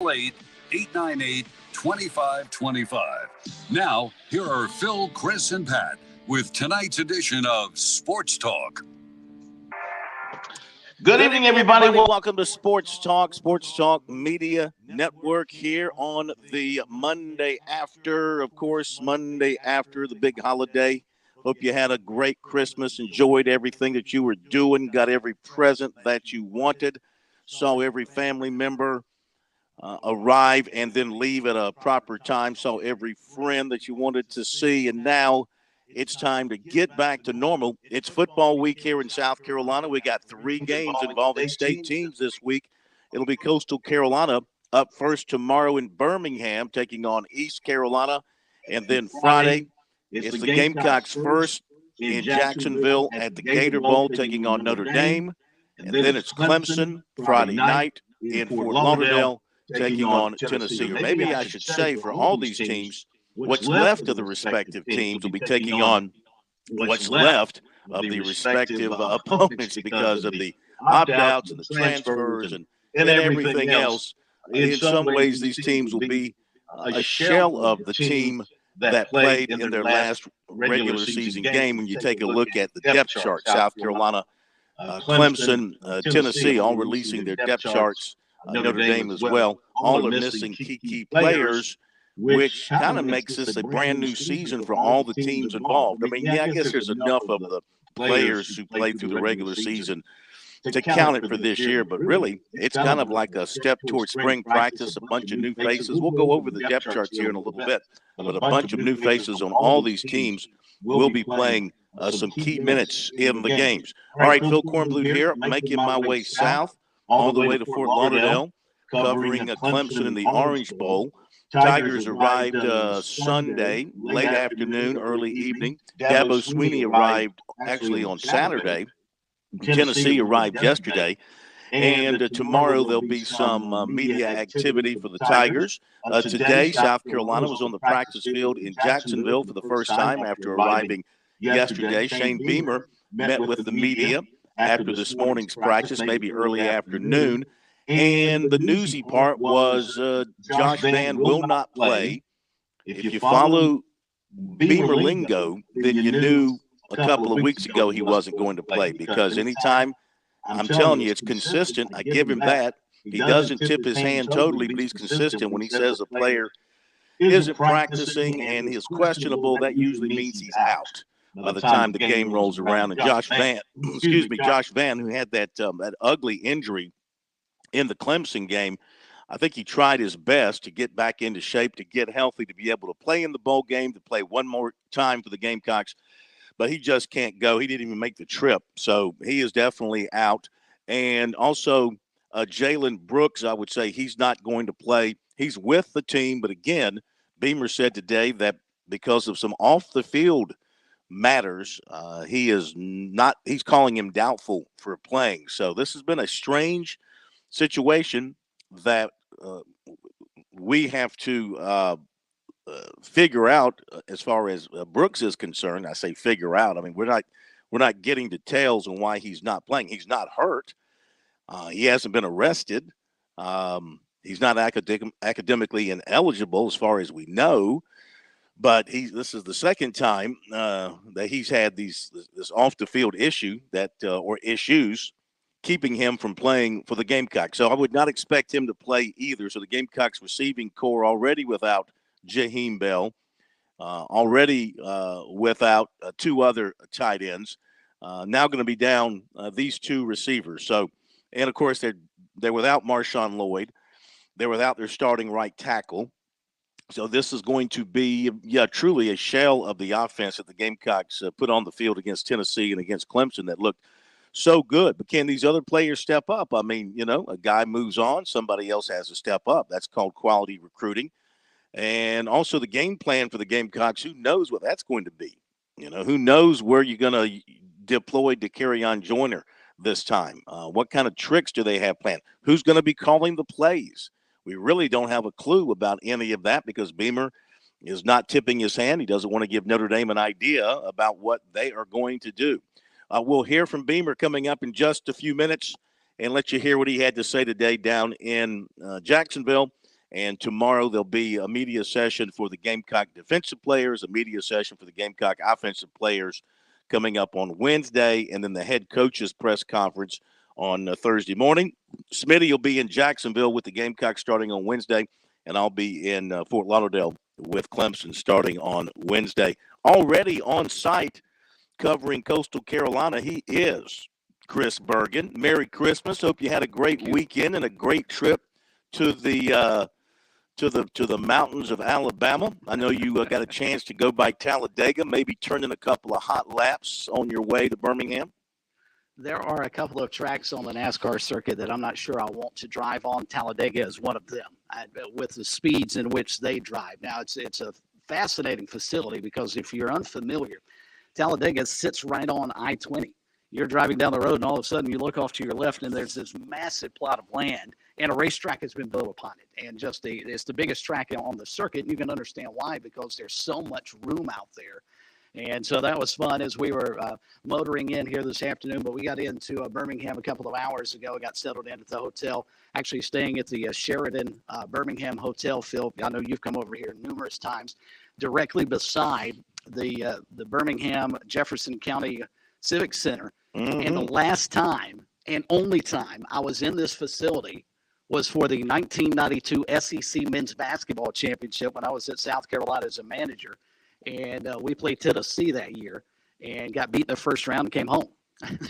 888-898-2525. Now, here are Phil, Chris, and Pat with tonight's edition of Sports Talk. Good evening, everybody. Welcome to Sports Talk Media Network here on the Monday after, of course, Monday after the big holiday. Hope you had a great Christmas, enjoyed everything that you were doing, got every present that you wanted, saw every family member arrive and then leave at a proper time, saw every friend that you wanted to see, and now it's time to get back to normal. It's football week here in South Carolina. We got 3 games involving state teams this week. It'll be Coastal Carolina up first tomorrow in Birmingham, taking on East Carolina. And then Friday, it's the Gamecocks first in Jacksonville at the Gator Bowl, taking on Notre Dame. And then it's Clemson Friday night in Fort Lauderdale, taking on Tennessee. Or maybe I should say, for all these teams, what's left of the respective teams will be taking on what's left of the respective opponents because of the opt-outs and the transfers and everything else. In some ways, these teams will be a shell of the team that played in their last regular season game when you take a look at the depth chart. South Carolina, Clemson, Tennessee, all releasing their depth charts. Notre Dame as well. All are missing key players, which kind of makes this a brand new season for all the teams involved. I mean, yeah, I guess there's enough of the players who played through the regular season to count it for this year, but really, it's kind of like a step towards spring practice, a bunch of new faces. We'll go over the depth charts here in a little bit, but a bunch of new faces on all these teams will be playing some key minutes in the games. All right, Phil Kornblut here, making my way south all the way to Fort Lauderdale, covering Clemson in the Orange Bowl. Tigers arrived Sunday, late afternoon, early evening. Dabo Sweeney arrived actually on Saturday. Tennessee arrived yesterday. And tomorrow there'll be some media activity for the Tigers. Today, South Carolina was on the practice field in Jacksonville for the first time after arriving yesterday. Shane Beamer met with the media after this morning's practice, maybe early afternoon. And the newsy part was Josh Vann will not play. If you follow Beamer lingo, then you knew a couple of weeks ago he wasn't going to play, because anytime, I'm telling you, it's consistent. I give him that. He doesn't tip his hand totally, but he's consistent. When he says a player isn't practicing and is questionable, that usually means he's out by the time the game rolls around. And Josh Vann, who had that ugly injury in the Clemson game, I think he tried his best to get back into shape, to get healthy, to be able to play in the bowl game, to play one more time for the Gamecocks, but he just can't go. He didn't even make the trip, so he is definitely out. And also Jalen Brooks, I would say he's not going to play. He's with the team, but again, Beamer said today that because of some off-the-field matters, he's calling him doubtful for playing. So this has been a strange situation that we have to figure out as far as Brooks is concerned. I say figure out. I mean, we're not getting details on why he's not playing. He's not hurt. He hasn't been arrested. He's not academically ineligible as far as we know. But this is the second time that he's had this off the field issue or issues keeping him from playing for the Gamecocks. So I would not expect him to play either. So the Gamecocks receiving core already without Jaheim Bell, already without 2 other tight ends, now going to be down these 2 receivers. So, and of course they're without Marshawn Lloyd. They're without their starting right tackle. So this is going to be, truly a shell of the offense that the Gamecocks put on the field against Tennessee and against Clemson that looked so good. But can these other players step up? I mean, a guy moves on, somebody else has to step up. That's called quality recruiting. And also the game plan for the Gamecocks, who knows what that's going to be? Who knows where you're going to deploy DeCarrion Joyner this time? What kind of tricks do they have planned? Who's going to be calling the plays? We really don't have a clue about any of that because Beamer is not tipping his hand. He doesn't want to give Notre Dame an idea about what they are going to do. We'll hear from Beamer coming up in just a few minutes and let you hear what he had to say today down in Jacksonville. And tomorrow there'll be a media session for the Gamecock defensive players, a media session for the Gamecock offensive players coming up on Wednesday, and then the head coach's press conference on Thursday morning. Smitty will be in Jacksonville with the Gamecock starting on Wednesday, and I'll be in Fort Lauderdale with Clemson starting on Wednesday. Already on site covering Coastal Carolina, he is Chris Bergen. Merry Christmas. Hope you had a great weekend and a great trip to the to the mountains of Alabama. I know you got a chance to go by Talladega, maybe turn in a couple of hot laps on your way to Birmingham. There are a couple of tracks on the NASCAR circuit that I'm not sure I want to drive on. Talladega is one of them, with the speeds in which they drive. Now, it's a fascinating facility because if you're unfamiliar, Talladega sits right on I-20. You're driving down the road, and all of a sudden you look off to your left, and there's this massive plot of land, and a racetrack has been built upon it. And it's the biggest track on the circuit, and you can understand why, because there's so much room out there. And so that was fun as we were motoring in here this afternoon. But we got into Birmingham a couple of hours ago. I got settled in at the hotel, actually staying at the Sheridan Birmingham Hotel. Phil, I know you've come over here numerous times, directly beside the Birmingham Jefferson County Civic Center. Mm-hmm. And the last time and only time I was in this facility was for the 1992 SEC Men's Basketball Championship when I was at South Carolina as a manager. And we played Tennessee that year and got beat in the first round and came home.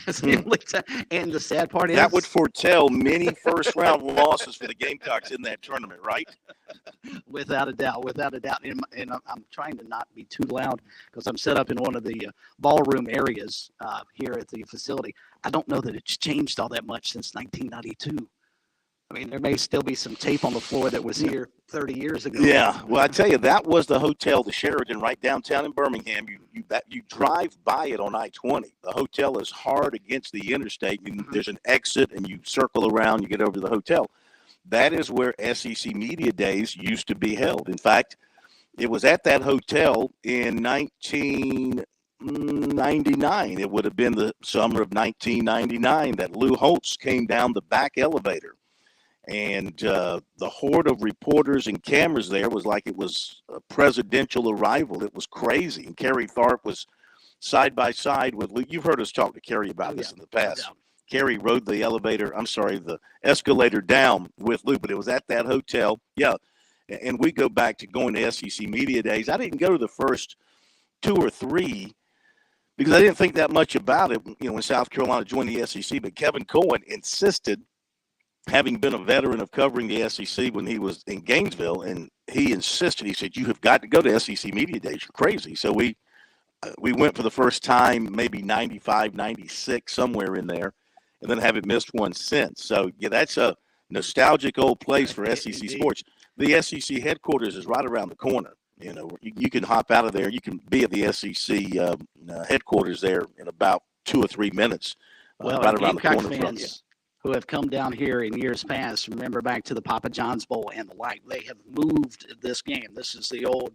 That's the only time. And the sad part is that would foretell many first-round losses for the Gamecocks in that tournament, right? Without a doubt. And I'm trying to not be too loud because I'm set up in one of the ballroom areas here at the facility. I don't know that it's changed all that much since 1992. I mean, there may still be some tape on the floor that was here 30 years ago. Yeah, well, I tell you, that was the hotel, the Sheridan, right downtown in Birmingham. You drive by it on I-20. The hotel is hard against the interstate. There's an exit, and you circle around, you get over to the hotel. That is where SEC Media Days used to be held. In fact, it was at that hotel in 1999. It would have been the summer of 1999 that Lou Holtz came down the back elevator. And the horde of reporters and cameras there was like it was a presidential arrival. It was crazy. And Kerry Tharp was side by side with Lou. You've heard us talk to Kerry about this in the past. Yeah. Kerry rode the escalator down with Lou, but it was at that hotel. Yeah. And we go back to going to SEC Media Days. I didn't go to the first 2 or 3 because I didn't think that much about it, when South Carolina joined the SEC. But Kevin Cohen insisted, having been a veteran of covering the SEC when he was in Gainesville, and he insisted, he said, you have got to go to SEC Media Days. You're crazy. So we went for the first time, maybe 95, 96, somewhere in there, and then haven't missed one since. So, yeah, that's a nostalgic old place for SEC sports. The SEC headquarters is right around the corner. You can hop out of there. You can be at the SEC headquarters there in about 2 or 3 minutes, right around the corner from you. Who have come down here in years past, remember back to the Papa John's Bowl and the like. They have moved this game. This is the old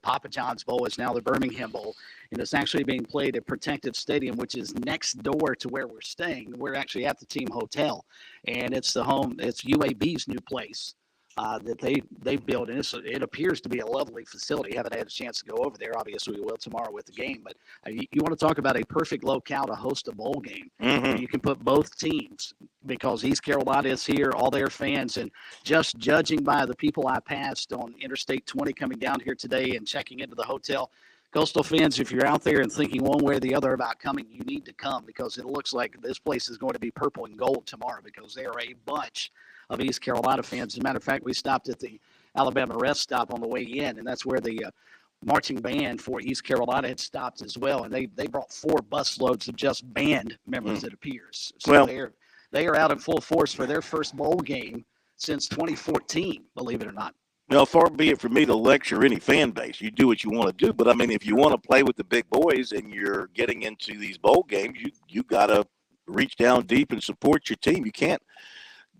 Papa John's Bowl is now the Birmingham Bowl, and it's actually being played at Protective Stadium, which is next door to where we're staying. We're actually at the team hotel, and it's UAB's new place that they built, and it appears to be a lovely facility. Haven't had a chance to go over there. Obviously, we will tomorrow with the game. But you want to talk about a perfect locale to host a bowl game. Mm-hmm. You can put both teams because East Carolina is here, all their fans, and just judging by the people I passed on Interstate 20 coming down here today and checking into the hotel. Coastal fans, if you're out there and thinking one way or the other about coming, you need to come because it looks like this place is going to be purple and gold tomorrow because there are a bunch of East Carolina fans. As a matter of fact, we stopped at the Alabama rest stop on the way in, and that's where the marching band for East Carolina had stopped as well. And they brought 4 busloads of just band members, it appears. So they are out in full force for their first bowl game since 2014, believe it or not. Well, far be it for me to lecture any fan base. You do what you want to do. But, I mean, if you want to play with the big boys and you're getting into these bowl games, you got to reach down deep and support your team. You can't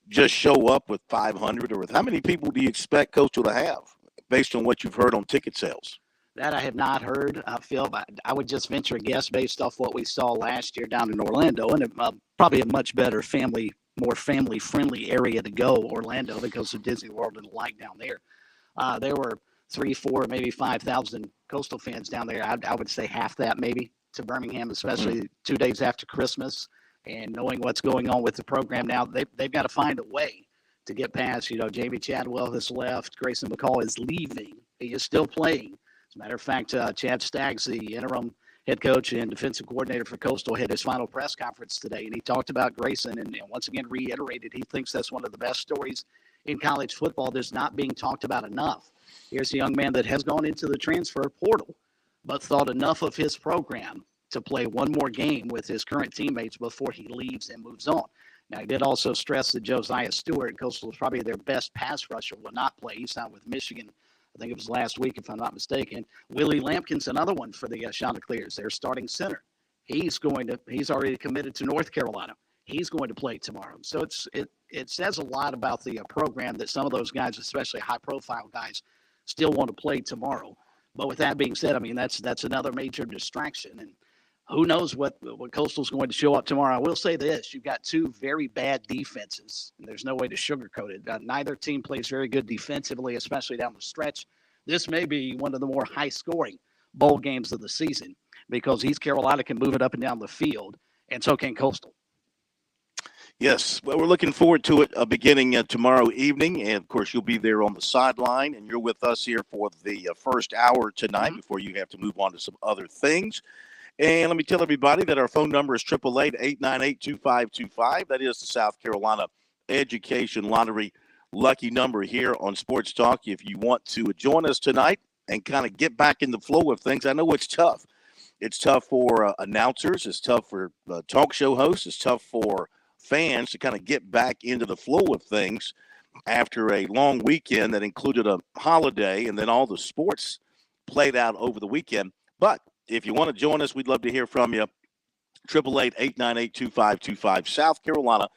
just show up with 500 or how many people do you expect Coastal to have based on what you've heard on ticket sales? That I have not heard, Phil. I would just venture a guess based off what we saw last year down in Orlando, and probably a much better family more family-friendly area to go, Orlando, because of Disney World and the like down there. There were 3, 4, maybe 5,000 Coastal fans down there. I would say half that maybe to Birmingham, especially 2 days after Christmas. And knowing what's going on with the program now, they've got to find a way to get past. Jamie Chadwell has left. Grayson McCall is leaving. He is still playing. As a matter of fact, Chad Staggs, the interim head coach and defensive coordinator for Coastal, had his final press conference today, and he talked about Grayson and once again reiterated he thinks that's one of the best stories in college football that's not being talked about enough. Here's a young man that has gone into the transfer portal, but thought enough of his program to play one more game with his current teammates before he leaves and moves on. Now, he did also stress that Josiah Stewart, Coastal is probably their best pass rusher, will not play. He signed with Michigan, I think it was last week, if I'm not mistaken. Willie Lampkin's another one for the Chanticleers, their starting center. He's already committed to North Carolina. He's going to play tomorrow. So it says a lot about the program that some of those guys, especially high-profile guys, still want to play tomorrow. But with that being said, I mean, that's another major distraction. And who knows what Coastal's going to show up tomorrow. I will say this. You've got two very bad defenses, and there's no way to sugarcoat it. Neither team plays very good defensively, especially down the stretch. This may be one of the more high-scoring bowl games of the season because East Carolina can move it up and down the field, and so can Coastal. Yes, well, we're looking forward to it beginning tomorrow evening. And, of course, you'll be there on the sideline, and you're with us here for the first hour tonight before you have to move on to some other things. And let me tell everybody that our phone number is 888-898-2525. That is the South Carolina Education Lottery lucky number here on Sports Talk. If you want to join us tonight and kind of get back in the flow of things, I know it's tough. It's tough for announcers. It's tough for talk show hosts. It's tough for fans to kind of get back into the flow of things after a long weekend that included a holiday and then all the sports played out over the weekend. But if you want to join us, we'd love to hear from you. 888-898-2525. South Carolina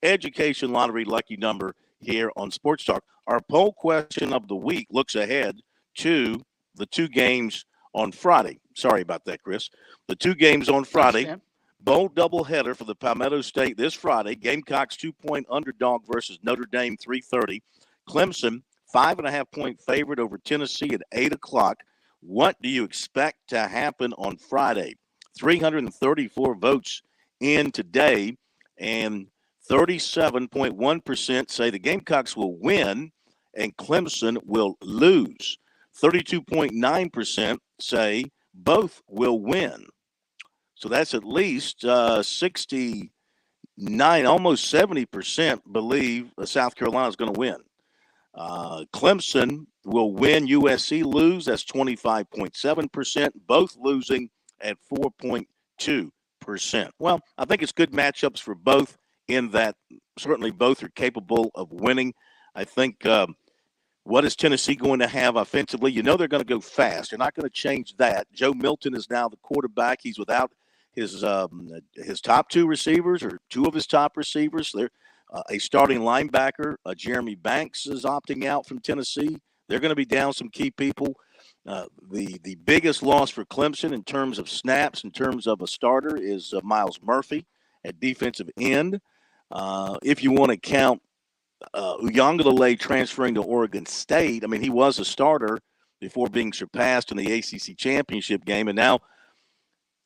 Education Lottery lucky number here on Sports Talk. Our poll question of the week looks ahead to the two games on Friday. Sorry about that, Chris. The two games on Friday. Bowl doubleheader for the Palmetto State this Friday. Gamecocks 2-point underdog versus Notre Dame 3:30. Clemson 5.5-point favorite over Tennessee at 8 o'clock. What do you expect to happen on Friday? 334 votes in today, and 37.1% say the Gamecocks will win and Clemson will lose. 32.9% say both will win. So that's at least 69, almost 70% believe South Carolina is going to win. Clemson will win, USC lose. That's 25.7%, both losing at 4.2%. Well, I think it's good matchups for both in that certainly both are capable of winning. I think what is Tennessee going to have offensively? You know they're going to go fast. They're not going to change that. Joe Milton is now the quarterback. He's without his top two receivers or two of his top receivers. They're a starting linebacker, Jeremy Banks, is opting out from Tennessee. They're going to be down some key people. The biggest loss for Clemson in terms of snaps, in terms of a starter, is Miles Murphy at defensive end. If you want to count Uiagalelei transferring to Oregon State, I mean, he was a starter before being surpassed in the ACC championship game. And now,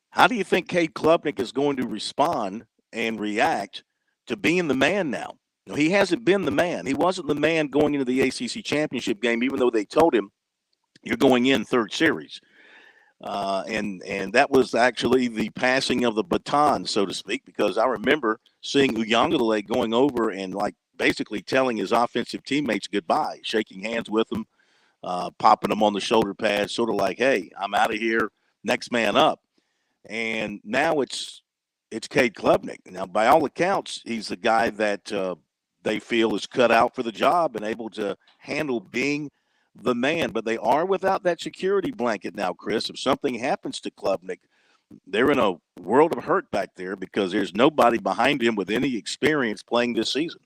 how do you think Cade Klubnik is going to respond and react to being the man now? You know, he hasn't been the man. He wasn't the man going into the ACC championship game, even though they told him you're going in third series. And that was actually the passing of the baton, so to speak, because I remember seeing Uiagalelei going over and like basically telling his offensive teammates goodbye, shaking hands with them, popping them on the shoulder pads, sort of like, hey, I'm out of here, next man up. And now it's Cade Klubnik. Now, by all accounts, he's the guy that they feel is cut out for the job and able to handle being the man. But they are without that security blanket now, Chris. If something happens to Klubnik, they're in a world of hurt back there because there's nobody behind him with any experience playing this season.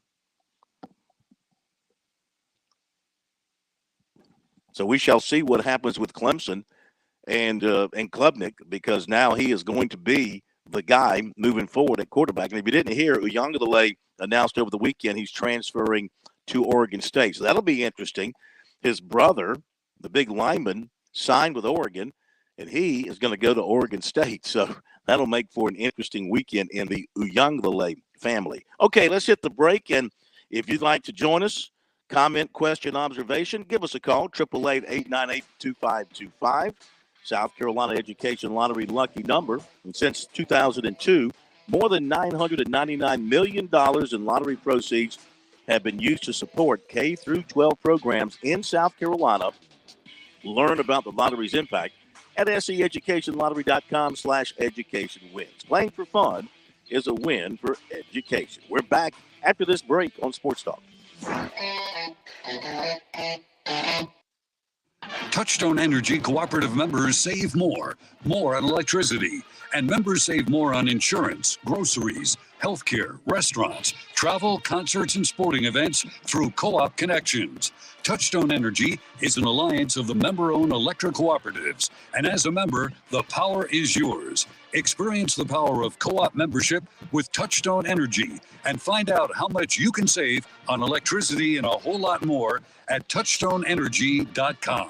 So we shall see what happens with Clemson and Klubnik, because now he is going to be the guy moving forward at quarterback. And if you didn't hear, Uiagalelei announced over the weekend he's transferring to Oregon State. So that'll be interesting. His brother, the big lineman, signed with Oregon, and he is going to go to Oregon State. So that'll make for an interesting weekend in the Uyangalele family. Okay, let's hit the break. And if you'd like to join us, comment, question, observation, give us a call, 888-898-2525. South Carolina Education Lottery lucky number. And since 2002, more than $999 million in lottery proceeds have been used to support K through 12 programs in South Carolina. Learn about the lottery's impact at seeducationlottery.com/education wins. Playing for fun is a win for education. We're back after this break on Sports Talk. Touchstone Energy cooperative members save more on electricity, and members save more on insurance, groceries, healthcare, restaurants, travel, concerts, and sporting events through Co-op Connections. Touchstone Energy is an alliance of the member-owned electric cooperatives, and as a member, the power is yours. Experience the power of co-op membership with Touchstone Energy and find out how much you can save on electricity and a whole lot more at touchstoneenergy.com.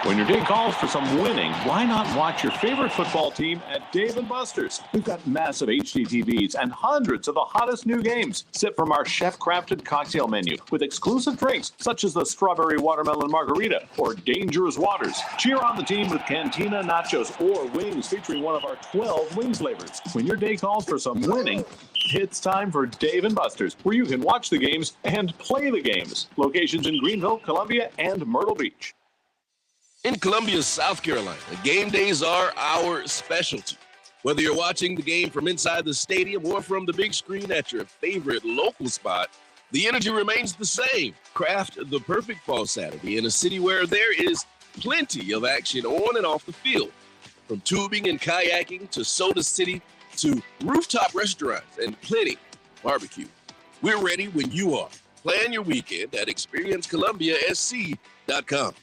When your day calls for some winning, why not watch your favorite football team at Dave & Buster's? We've got massive HD TVs and hundreds of the hottest new games. Sip from our chef-crafted cocktail menu with exclusive drinks such as the Strawberry Watermelon Margarita or Dangerous Waters. Cheer on the team with Cantina Nachos or wings featuring one of our 12 wings flavors. When your day calls for some winning, it's time for Dave & Buster's, where you can watch the games and play the games. Locations in Greenville, Columbia, and Myrtle Beach. In Columbia, South Carolina, game days are our specialty. Whether you're watching the game from inside the stadium or from the big screen at your favorite local spot, the energy remains the same. Craft the perfect fall Saturday in a city where there is plenty of action on and off the field. From tubing and kayaking to Soda City to rooftop restaurants and plenty barbecue. We're ready when you are. Plan your weekend at experiencecolumbiasc.com.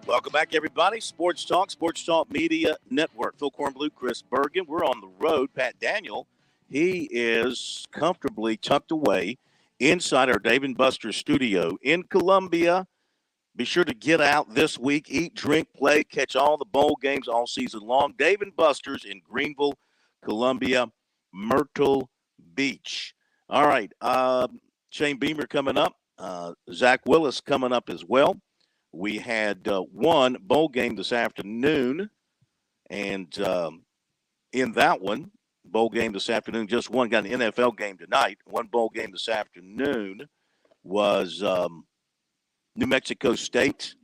Welcome back, everybody. Sports Talk Media Network. Phil Kornblue, Chris Bergen. We're on the road. Pat Daniel, he is comfortably tucked away inside our Dave & Buster's studio in Columbia. Be sure to get out this week, eat, drink, play, catch all the bowl games all season long. Dave & Buster's in Greenville, Columbia, Myrtle Beach. All right, Shane Beamer coming up. Zach Willis coming up as well. We had one bowl game this afternoon, and in that one, bowl game this afternoon, just one. Got an NFL game tonight. One bowl game this afternoon was New Mexico State.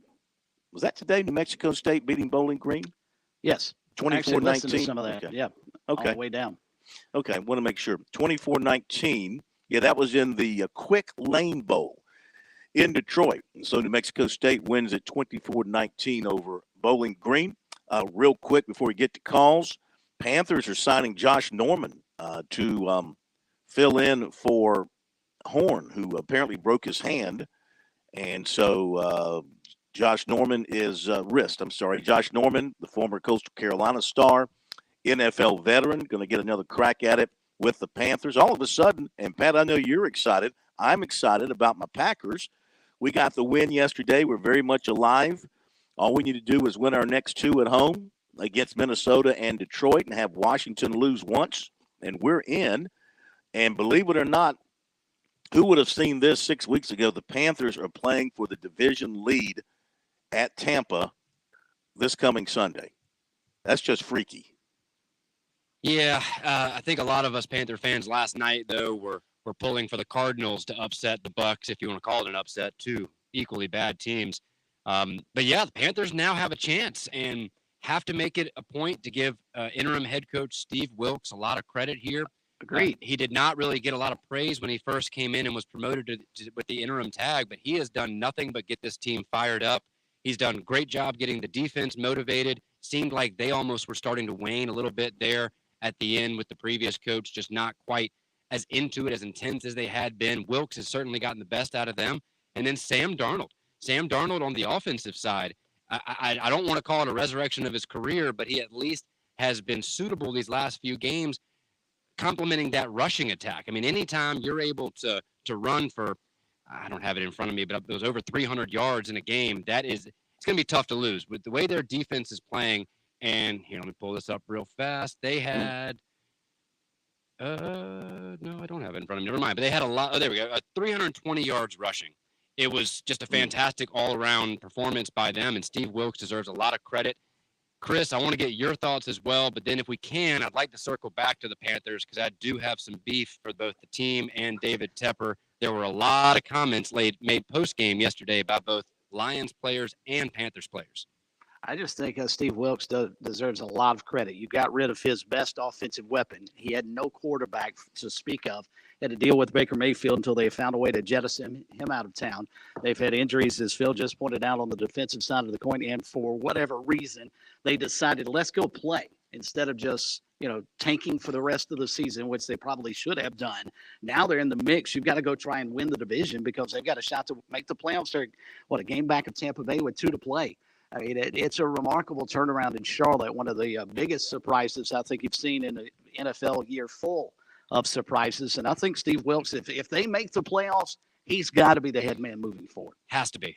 Was that today? New Mexico State beating Bowling Green? Yes. 24-19. Some of that. Okay. Yeah. Okay. All the way down. Okay. I want to make sure. 24-19. Yeah, that was in the Quick Lane Bowl in Detroit. So New Mexico State wins at 24-19 over Bowling Green. Real quick before we get to calls, Panthers are signing Josh Norman to fill in for Horn, who apparently broke his hand. And so Josh Norman, the former Coastal Carolina star, NFL veteran, going to get another crack at it with the Panthers. All of a sudden, and Pat, I know you're excited. I'm excited about my Packers. We got the win yesterday. We're very much alive. All we need to do is win our next two at home against Minnesota and Detroit and have Washington lose once, and we're in. And believe it or not, who would have seen this 6 weeks ago? The Panthers are playing for the division lead at Tampa this coming Sunday. That's just freaky. Yeah, I think a lot of us Panther fans last night, though, were pulling for the Cardinals to upset the Bucs, if you want to call it an upset, two equally bad teams. But yeah, the Panthers now have a chance and have to make it a point to give interim head coach Steve Wilks a lot of credit here. Agreed. He did not really get a lot of praise when he first came in and was promoted with the interim tag, but he has done nothing but get this team fired up. He's done a great job getting the defense motivated, seemed like they almost were starting to wane a little bit there at the end with the previous coach, just not quite as into it, as intense as they had been. Wilkes has certainly gotten the best out of them. And then Sam Darnold on the offensive side. I don't want to call it a resurrection of his career, but he at least has been suitable these last few games, complementing that rushing attack. I mean, anytime you're able to run for, I don't have it in front of me, but it was over 300 yards in a game, it's going to be tough to lose. With the way their defense is playing, and here, let me pull this up real fast. They had, no, I don't have it in front of me. Never mind. But they had a lot. Oh, there we go. 320 yards rushing. It was just a fantastic all-around performance by them, and Steve Wilkes deserves a lot of credit. Chris, I want to get your thoughts as well, but then if we can, I'd like to circle back to the Panthers because I do have some beef for both the team and David Tepper. There were a lot of comments made post-game yesterday about both Lions players and Panthers players. I just think Steve Wilkes deserves a lot of credit. You got rid of his best offensive weapon. He had no quarterback to speak of. Had to deal with Baker Mayfield until they found a way to jettison him out of town. They've had injuries, as Phil just pointed out, on the defensive side of the coin. And for whatever reason, they decided, let's go play instead of just, tanking for the rest of the season, which they probably should have done. Now they're in the mix. You've got to go try and win the division because they've got a shot to make the playoffs. They're, a game back of Tampa Bay with 2 to play. I mean, it's a remarkable turnaround in Charlotte. One of the biggest surprises I think you've seen in the NFL year full of surprises. And I think Steve Wilkes, if they make the playoffs, he's got to be the head man moving forward. Has to be.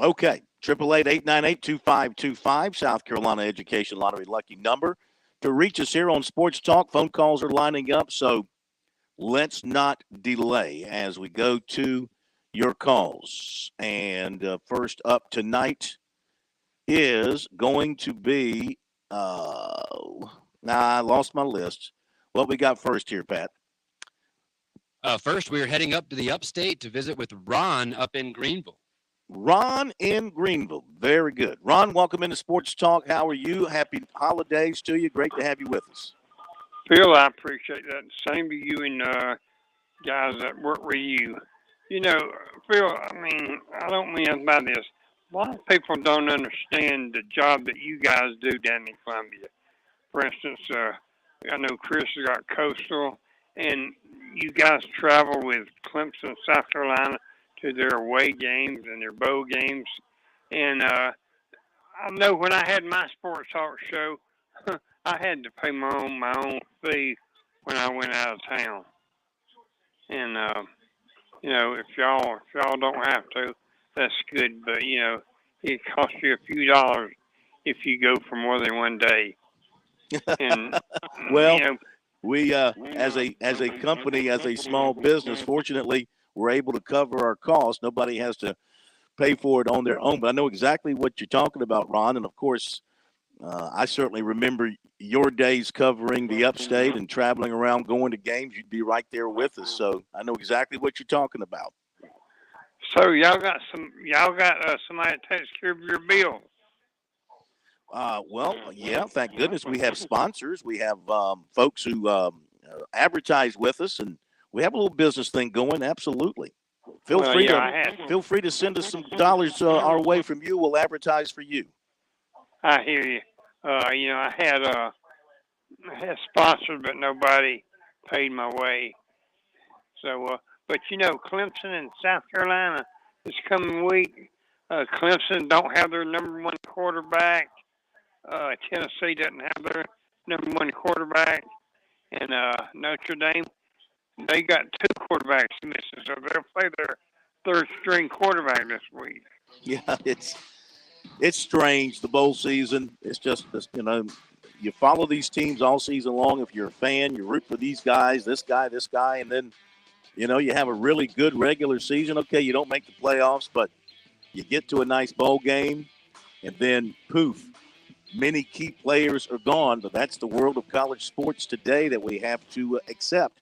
Okay. 888-898-2525, South Carolina Education Lottery lucky number to reach us here on Sports Talk. Phone calls are lining up, so let's not delay as we go to your calls. And first up tonight is going to be, I lost my list. What we got first here, Pat? First, we're heading up to the upstate to visit with Ron up in Greenville. Ron in Greenville. Very good. Ron, welcome into Sports Talk. How are you? Happy holidays to you. Great to have you with us. Phil, I appreciate that. Same to you and guys that work with you. Phil, I don't mean by this. A lot of people don't understand the job that you guys do down in Columbia. For instance, I know Chris has got Coastal, and you guys travel with Clemson, South Carolina, to their away games and their bowl games. And I know when I had my Sports Talk show, I had to pay my own fee when I went out of town. And if y'all don't have to, that's good. But it costs you a few dollars if you go for more than one day. And well, we as a company, as a small business, fortunately, we're able to cover our costs. Nobody has to pay for it on their own. But I know exactly what you're talking about, Ron. And of course, I certainly remember your days covering the upstate and traveling around, going to games. You'd be right there with us. So I know exactly what you're talking about. So y'all got somebody that takes care of your bills. Well, yeah, thank goodness we have sponsors. We have folks who advertise with us, and we have a little business thing going. Absolutely. Feel free to send us some dollars our way from you. We'll advertise for you. I hear you. I had sponsors, but nobody paid my way. So, but Clemson and South Carolina this coming week. Clemson don't have their number one quarterback. Tennessee doesn't have their number one quarterback, and Notre Dame, they got 2 quarterbacks missing, so they'll play their third-string quarterback this week. Yeah, it's strange, the bowl season. It's just, you follow these teams all season long. If you're a fan, you root for these guys, this guy, and then, you have a really good regular season. Okay, you don't make the playoffs, but you get to a nice bowl game, and then poof, many key players are gone. But that's the world of college sports today that we have to accept.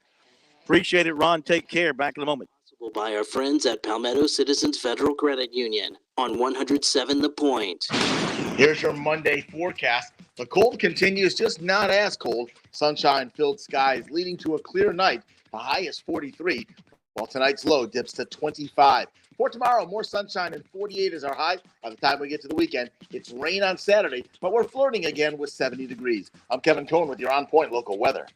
Appreciate it, Ron. Take care. Back in a moment. By our friends at Palmetto Citizens Federal Credit Union on 107 The Point. Here's your Monday forecast. The cold continues, just not as cold. Sunshine-filled skies leading to a clear night. The high is 43. while tonight's low dips to 25. For tomorrow, more sunshine and 48 is our high. By the time we get to the weekend, it's rain on Saturday, but we're flirting again with 70 degrees. I'm Kevin Cohen with your on-point local weather.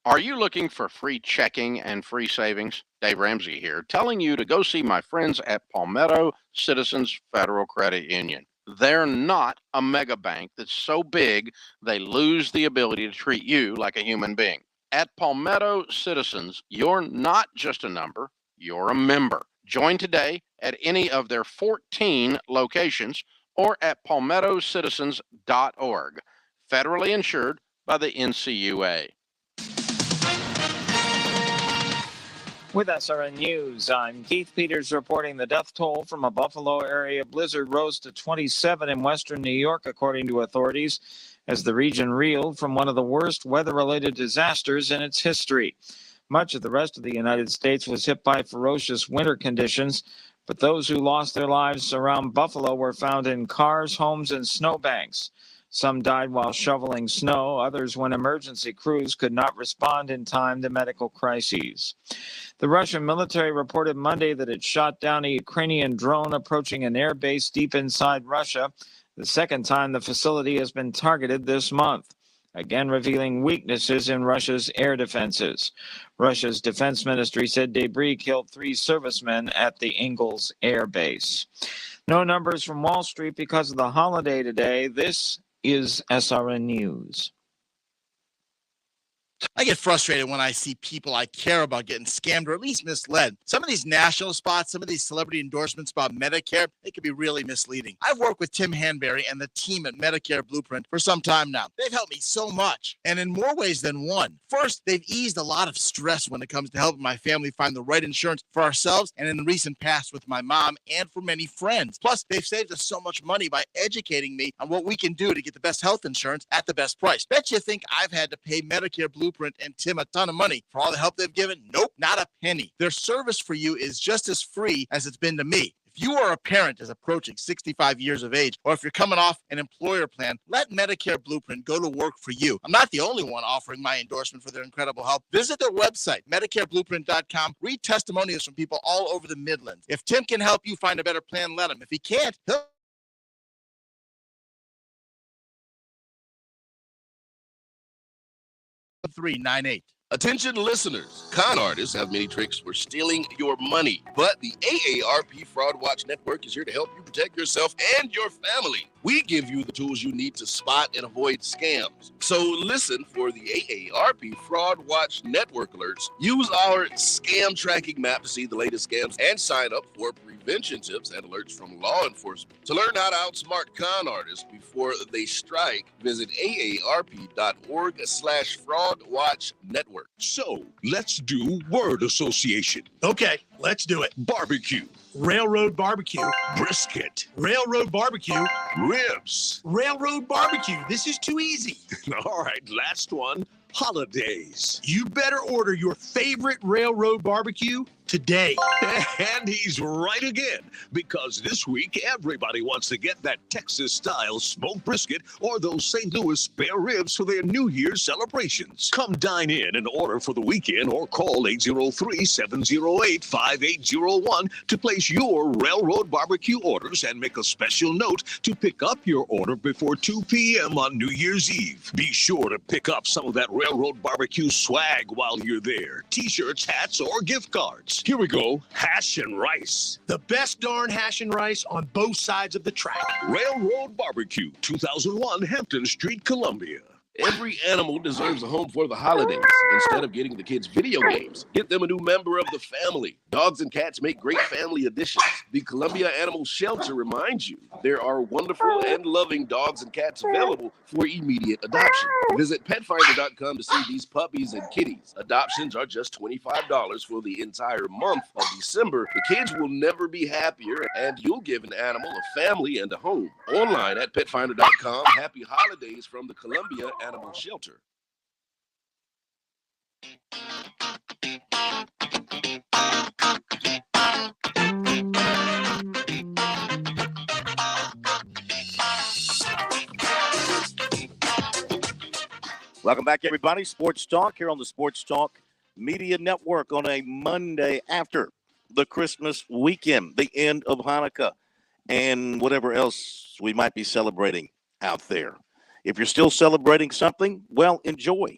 Are you looking for free checking and free savings? Dave Ramsey here, telling you to go see my friends at Palmetto Citizens Federal Credit Union. They're not a mega bank that's so big they lose the ability to treat you like a human being. At Palmetto Citizens, you're not just a number, you're a member. Join today at any of their 14 locations or at palmettocitizens.org. Federally insured by the NCUA. With SRN News, I'm Keith Peters reporting the death toll from a Buffalo area blizzard rose to 27 in western New York, according to authorities, as the region reeled from one of the worst weather-related disasters in its history. Much of the rest of the United States was hit by ferocious winter conditions, but those who lost their lives around Buffalo were found in cars, homes, and snowbanks. Some died while shoveling snow, others when emergency crews could not respond in time to medical crises. The Russian military reported Monday that it shot down a Ukrainian drone approaching an air base deep inside Russia, the second time the facility has been targeted this month, again revealing weaknesses in Russia's air defenses. Russia's defense ministry said debris killed 3 servicemen at the Ingalls Air Base. No numbers from Wall Street because of the holiday today. This is SRN News. I get frustrated when I see people I care about getting scammed or at least misled. Some of these national spots, some of these celebrity endorsements about Medicare, they can be really misleading. I've worked with Tim Hanberry and the team at Medicare Blueprint for some time now. They've helped me so much, and in more ways than one. First, they've eased a lot of stress when it comes to helping my family find the right insurance for ourselves and in the recent past with my mom and for many friends. Plus, they've saved us so much money by educating me on what we can do to get the best health insurance at the best price. Bet you think I've had to pay Medicare Blueprint and Tim a ton of money for all the help they've given? Nope, not a penny. Their service for you is just as free as it's been to me. If you are a parent that's approaching 65 years of age, or if you're coming off an employer plan, let Medicare Blueprint go to work for you. I'm not the only one offering my endorsement for their incredible help. Visit their website, MedicareBlueprint.com. Read testimonials from people all over the Midlands. If Tim can help you find a better plan, let him. If he can't, he'll 398. Attention listeners, con artists have many tricks for stealing your money, but the AARP Fraud Watch Network is here to help you protect yourself and your family. We give you the tools you need to spot and avoid scams. So listen for the AARP Fraud Watch Network alerts. Use our scam tracking map to see the latest scams and sign up for prevention tips and alerts from law enforcement. To learn how to outsmart con artists before they strike, visit aarp.org/fraudwatchnetwork. So let's do word association. Okay, let's do it. Barbecue, Railroad barbecue. brisket, Railroad barbecue. ribs. Railroad barbecue. This is too easy. All right, last one. Holidays. You better order your favorite railroad barbecue today. And he's right again, because this week everybody wants to get that Texas-style smoked brisket or those St. Louis spare ribs for their New Year's celebrations. Come dine in and order for the weekend or call 803-708-5801 to place your railroad barbecue orders and make a special note to pick up your order before 2 p.m. on New Year's Eve. Be sure to pick up some of that railroad barbecue swag while you're there. T-shirts, hats, or gift cards. Here we go. Hash and rice. The best darn hash and rice on both sides of the track. Railroad Barbecue, 2001 Hampton Street, Columbia. Every animal deserves a home for the holidays. Instead of getting the kids video games, get them a new member of the family. Dogs and cats make great family additions. The Columbia Animal Shelter reminds you there are wonderful and loving dogs and cats available for immediate adoption. Visit petfinder.com to see these puppies and kitties. Adoptions are just $25 for the entire month of December. The kids will never be happier, and you'll give an animal a family and a home. Online at petfinder.com. Happy holidays from the Columbia Animal Shelter. Welcome back, everybody. Sports Talk here on the Sports Talk Media Network on a Monday after the Christmas weekend, the end of Hanukkah, and whatever else we might be celebrating out there. If you're still celebrating something, well, enjoy.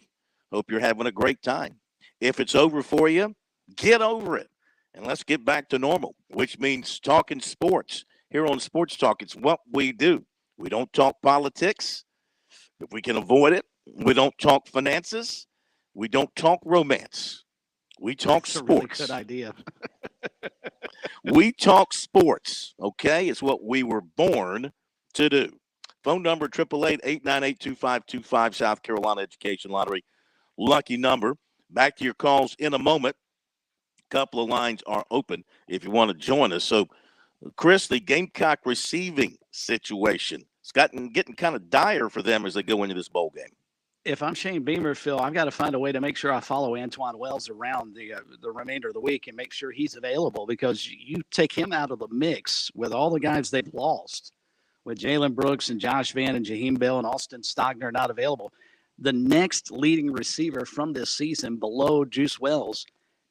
Hope you're having a great time. If it's over for you, get over it. And let's get back to normal, which means talking sports. Here on Sports Talk, it's what we do. We don't talk politics. If we can avoid it, we don't talk finances. We don't talk romance. We talk That's a sports. really good idea. We talk sports, okay? It's what we were born to do. Phone number 888-898-2525, South Carolina Education Lottery. Lucky number. Back to your calls in a moment. A couple of lines are open if you want to join us. So, Chris, the Gamecock receiving situation, it's getting kind of dire for them as they go into this bowl game. If I'm Shane Beamer, Phil, I've got to find a way to make sure I follow Antoine Wells around the remainder of the week and make sure he's available, because you take him out of the mix with all the guys they've lost, with Jalen Brooks and Josh Vann and Jaheim Bell and Austin Stogner not available. The next leading receiver from this season below Juice Wells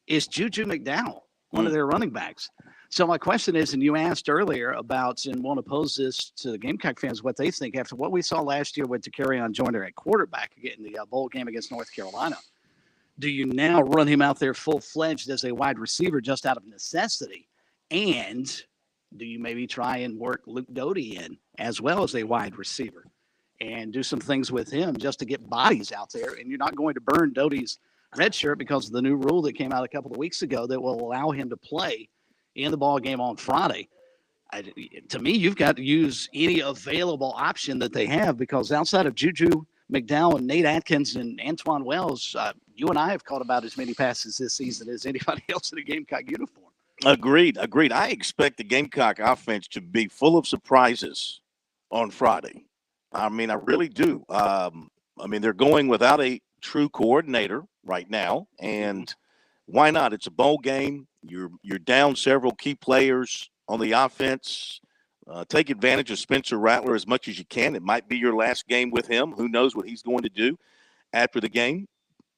is Juju McDowell, one of their running backs. So my question is, and you asked earlier about, and want to pose this to the Gamecock fans, what they think after what we saw last year with Takarion Joyner at quarterback in the bowl game against North Carolina. Do you now run him out there full-fledged as a wide receiver just out of necessity? And do you maybe try and work Luke Doty in as well as a wide receiver and do some things with him just to get bodies out there? And you're not going to burn Doty's red shirt because of the new rule that came out a couple of weeks ago that will allow him to play in the ball game on Friday. To me, you've got to use any available option that they have, because outside of Juju McDowell and Nate Atkins and Antoine Wells, you and I have caught about as many passes this season as anybody else in a Gamecock uniform. Agreed. I expect the Gamecock offense to be full of surprises on Friday. I mean, I really do. They're going without a true coordinator right now, and why not? It's a bowl game. You're down several key players on the offense. Take advantage of Spencer Rattler as much as you can. It might be your last game with him. Who knows what he's going to do after the game?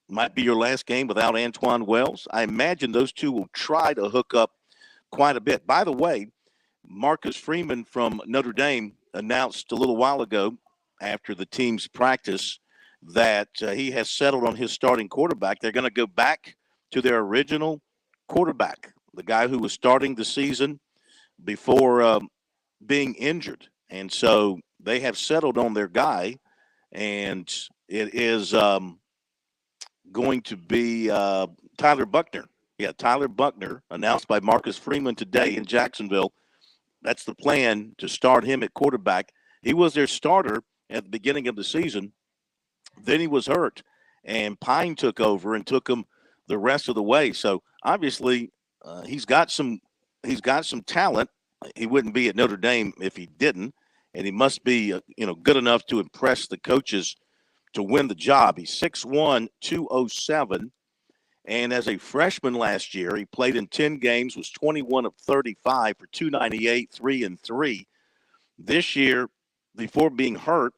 Might be your last game without Antoine Wells. I imagine those two will try to hook up quite a bit. By the way, Marcus Freeman from Notre Dame announced a little while ago after the team's practice that he has settled on his starting quarterback. They're going to go back to their original quarterback, the guy who was starting the season before being injured. And so they have settled on their guy, and it is going to be Tyler Buckner. Yeah, Tyler Buckner, announced by Marcus Freeman today in Jacksonville. That's the plan, to start him at quarterback. He was their starter at the beginning of the season. Then he was hurt, and Pine took over and took him the rest of the way. So obviously he's got some talent. He wouldn't be at Notre Dame if he didn't, and he must be good enough to impress the coaches to win the job. He's 6'1", 207, and as a freshman last year, he played in 10 games, was 21 of 35 for 298, 3-3. This year, before being hurt,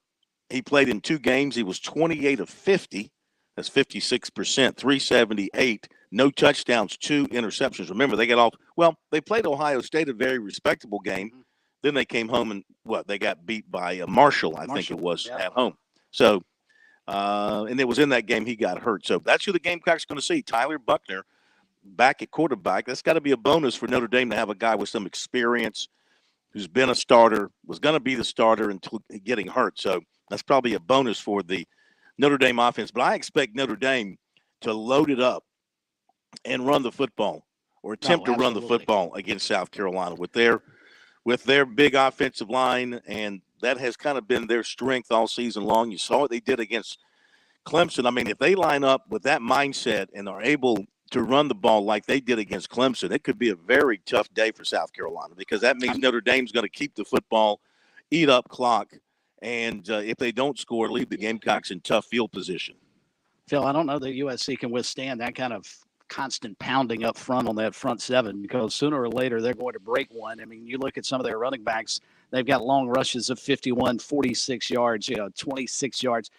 he played in 2 games. He was 28 of 50. That's 56%, 378, no touchdowns, 2 interceptions. Remember, they played Ohio State, a very respectable game. Mm-hmm. Then they came home and they got beat by Marshall, I think it was, at home. So, and it was in that game he got hurt. So that's who the Gamecock's going to see, Tyler Buckner back at quarterback. That's got to be a bonus for Notre Dame to have a guy with some experience who's been a starter, was going to be the starter until getting hurt. So that's probably a bonus for the Notre Dame offense. But I expect Notre Dame to load it up and run the football, or attempt to run the football against South Carolina with their big offensive line, and that has kind of been their strength all season long. You saw what they did against Clemson. I mean, if they line up with that mindset and are able to run the ball like they did against Clemson, it could be a very tough day for South Carolina, because that means Notre Dame's going to keep the football, eat up clock, and if they don't score, leave the Gamecocks in tough field position. Phil, I don't know that USC can withstand that kind of constant pounding up front on that front seven, because sooner or later they're going to break one. I mean, you look at some of their running backs, they've got long rushes of 51, 46 yards, 26 yards.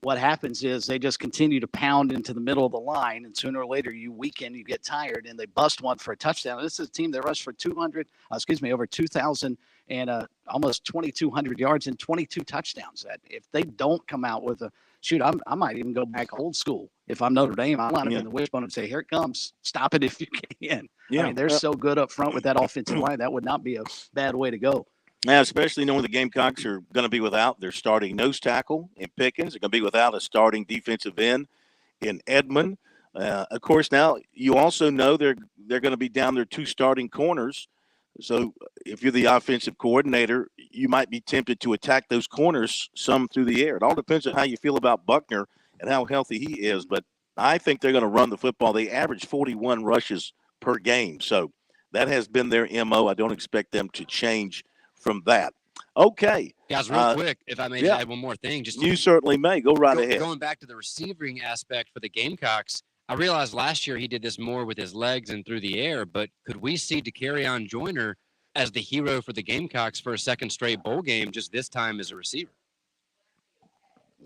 what happens is they just continue to pound into the middle of the line, and sooner or later you weaken, you get tired, and they bust one for a touchdown. This is a team that rushed for over 2,000 and almost 2,200 yards and 22 touchdowns. That if they don't come out with a shoot, I might even go back old school. If I'm Notre Dame, I line up in the wishbone and say, "Here it comes! Stop it if you can." Yeah. I mean, they're so good up front with that offensive line. That would not be a bad way to go. Now, especially knowing the Gamecocks are going to be without their starting nose tackle in Pickens. They're going to be without a starting defensive end in Edmond. Of course, now you also know they're going to be down their 2 starting corners. So if you're the offensive coordinator, you might be tempted to attack those corners some through the air. It all depends on how you feel about Buckner and how healthy he is. But I think they're going to run the football. They average 41 rushes per game. So that has been their MO. I don't expect them to change from that. Okay. Guys, real quick, if I may add one more thing. You certainly may. Go right ahead. Going back to the receiving aspect for the Gamecocks, I realized last year he did this more with his legs and through the air, but could we see DeCarrion Joyner as the hero for the Gamecocks for a second straight bowl game, just this time as a receiver?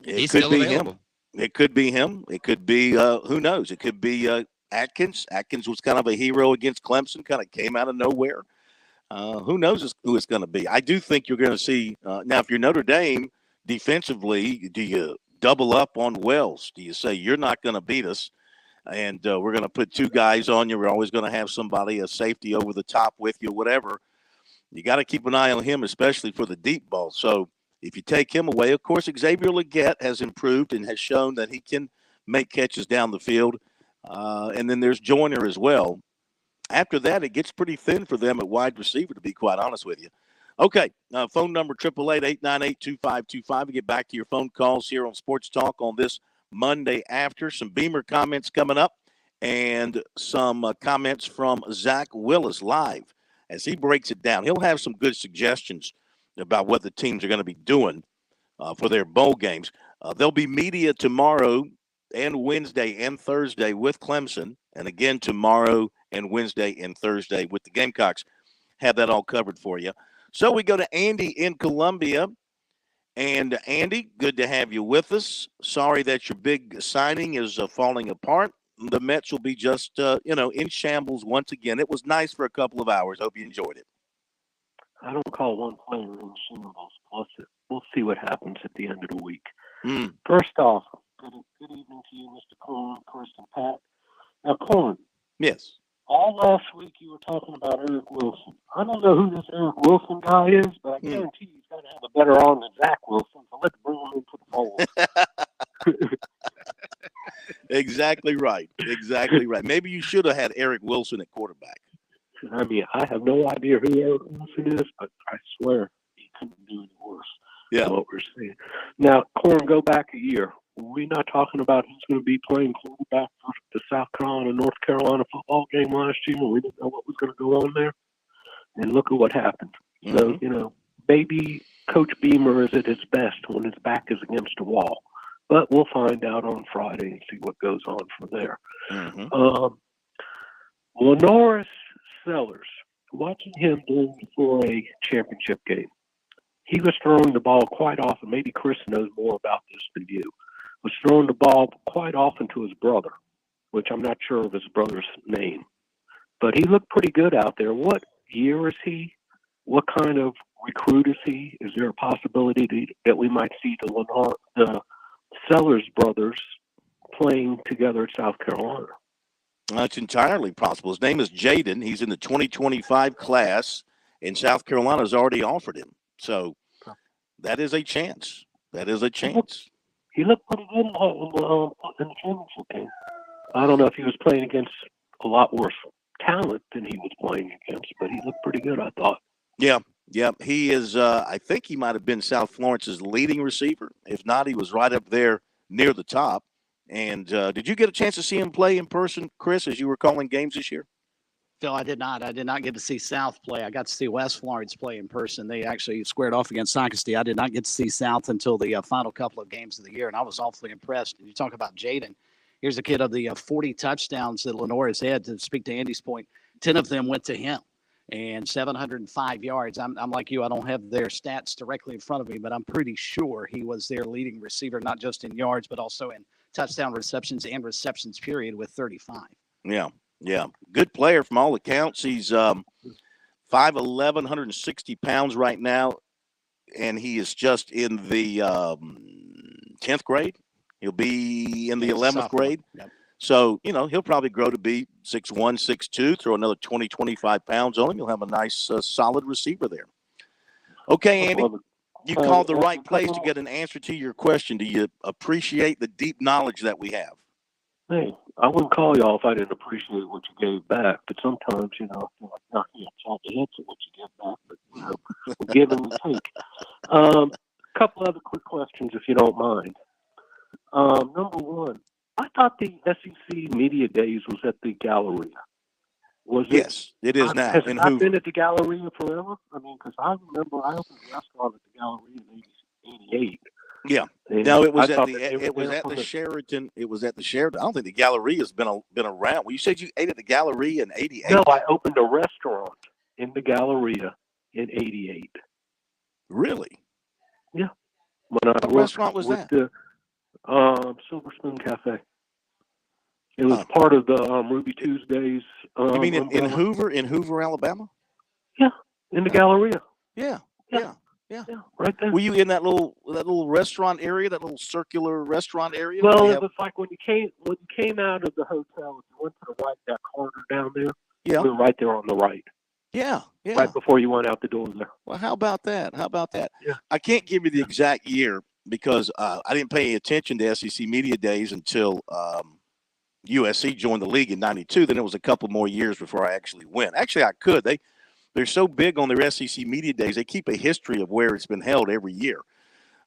He's still available. It could be him. It could be, who knows? It could be Atkins. Atkins was kind of a hero against Clemson, kind of came out of nowhere. Who knows who it's going to be? I do think you're going to see now, if you're Notre Dame defensively, do you double up on Wells? Do you say you're not going to beat us? And we're going to put 2 guys on you. We're always going to have somebody, a safety over the top with you, whatever. You got to keep an eye on him, especially for the deep ball. So if you take him away, of course, Xavier Legette has improved and has shown that he can make catches down the field. And then there's Joyner as well. After that, it gets pretty thin for them at wide receiver, to be quite honest with you. Okay, phone number 888-898-2525. We get back to your phone calls here on Sports Talk on this Monday after. Some Beamer comments coming up and some comments from Zach Willis live as he breaks it down. He'll have some good suggestions about what the teams are going to be doing for their bowl games. There'll be media tomorrow and Wednesday and Thursday with Clemson, and again tomorrow and Wednesday and Thursday with the Gamecocks. Have that all covered for you. So we go to Andy in Columbia. And Andy, good to have you with us. Sorry that your big signing is falling apart. The Mets will be just, in shambles once again. It was nice for a couple of hours. Hope you enjoyed it. I don't call one player in shambles. Plus, we'll see what happens at the end of the week. First off, good evening to you, Mr. Corn, Kirsten, Pat. Now, Corn. Yes. All last week you were talking about Eric Wilson. I don't know who this Eric Wilson guy is, but I guarantee he's got to have a better arm than Zach Wilson, so let's bring him into the fold. Exactly right. Exactly right. Maybe you should have had Eric Wilson at quarterback. I mean, I have no idea who Eric Wilson is, but I swear he couldn't do any worse. Yeah. What we're seeing. Now, Corn, go back a year. We're not talking about who's going to be playing quarterback for the South Carolina, North Carolina football game last year. We didn't know what was going to go on there. And look at what happened. So, maybe Coach Beamer is at his best when his back is against a wall. But we'll find out on Friday and see what goes on from there. Lenoris Sellers, watching him for a championship game. He was throwing the ball quite often. Maybe Chris knows more about this than you. Was throwing the ball quite often to his brother, which I'm not sure of his brother's name. But he looked pretty good out there. What year is he? What kind of recruit is he? Is there a possibility that we might see the Sellers brothers playing together at South Carolina? That's entirely possible. His name is Jaden. He's in the 2025 class, and South Carolina's already offered him. So that is a chance. That is a chance. He looked pretty good in the championship game. I don't know if he was playing against a lot worse talent than he was playing against, but he looked pretty good, I thought. Yeah. He is, I think he might have been South Florence's leading receiver. If not, he was right up there near the top. And did you get a chance to see him play in person, Chris, as you were calling games this year? Phil, I did not. I did not get to see South play. I got to see West Florence play in person. They actually squared off against Socastee. I did not get to see South until the final couple of games of the year, and I was awfully impressed. And you talk about Jaden. Here's a kid of the 40 touchdowns that Lenore has had. To speak to Andy's point, 10 of them went to him. and 705 yards. I'm like you, I don't have their stats directly in front of me, but I'm pretty sure he was their leading receiver, not just in yards, but also in touchdown receptions and receptions period with 35. Yeah. Good player from all accounts. He's 5'11", 160 pounds right now, and he is just in the 10th grade. He'll be in the 11th grade. Yep. So, he'll probably grow to be 6'1", 6'2", throw another 20, 25 pounds on him. You'll have a nice, solid receiver there. Okay, Andy, you called the right place to get an answer to your question. Do you appreciate the deep knowledge that we have? Hey, I wouldn't call y'all if I didn't appreciate what you gave back. But sometimes, I feel like it's hard to answer what you give back. But, we give and we take. Couple other quick questions, if you don't mind. Number one, I thought the SEC Media Days was at the Galleria. Was it? Yes, it is now. Has it not been at the Galleria forever? I mean, because I remember I opened a restaurant at the Galleria in '88. Yeah. No, it was at the Sheraton. It was at the Sheraton. I don't think the Galleria has been around. Well, you said you ate at the Galleria in '88. No, I opened a restaurant in the Galleria in '88. Really? Yeah. What restaurant was that? The Silver Spoon Cafe. It was part of the Ruby Tuesdays. You mean in Hoover, Alabama? Yeah, in the Galleria. Yeah. Yeah, right there. Were you in that little restaurant area, that little circular restaurant area? Well, it was like when you came out of the hotel, if you went to the right, that corridor down there. Yeah. We were right there on the right. Yeah. Right before you went out the door there. Well, how about that? Yeah. I can't give you the exact year because I didn't pay attention to SEC Media Days until USC joined the league in '92. Then it was a couple more years before I actually went. Actually, I could. They're so big on their SEC Media Days. They keep a history of where it's been held every year.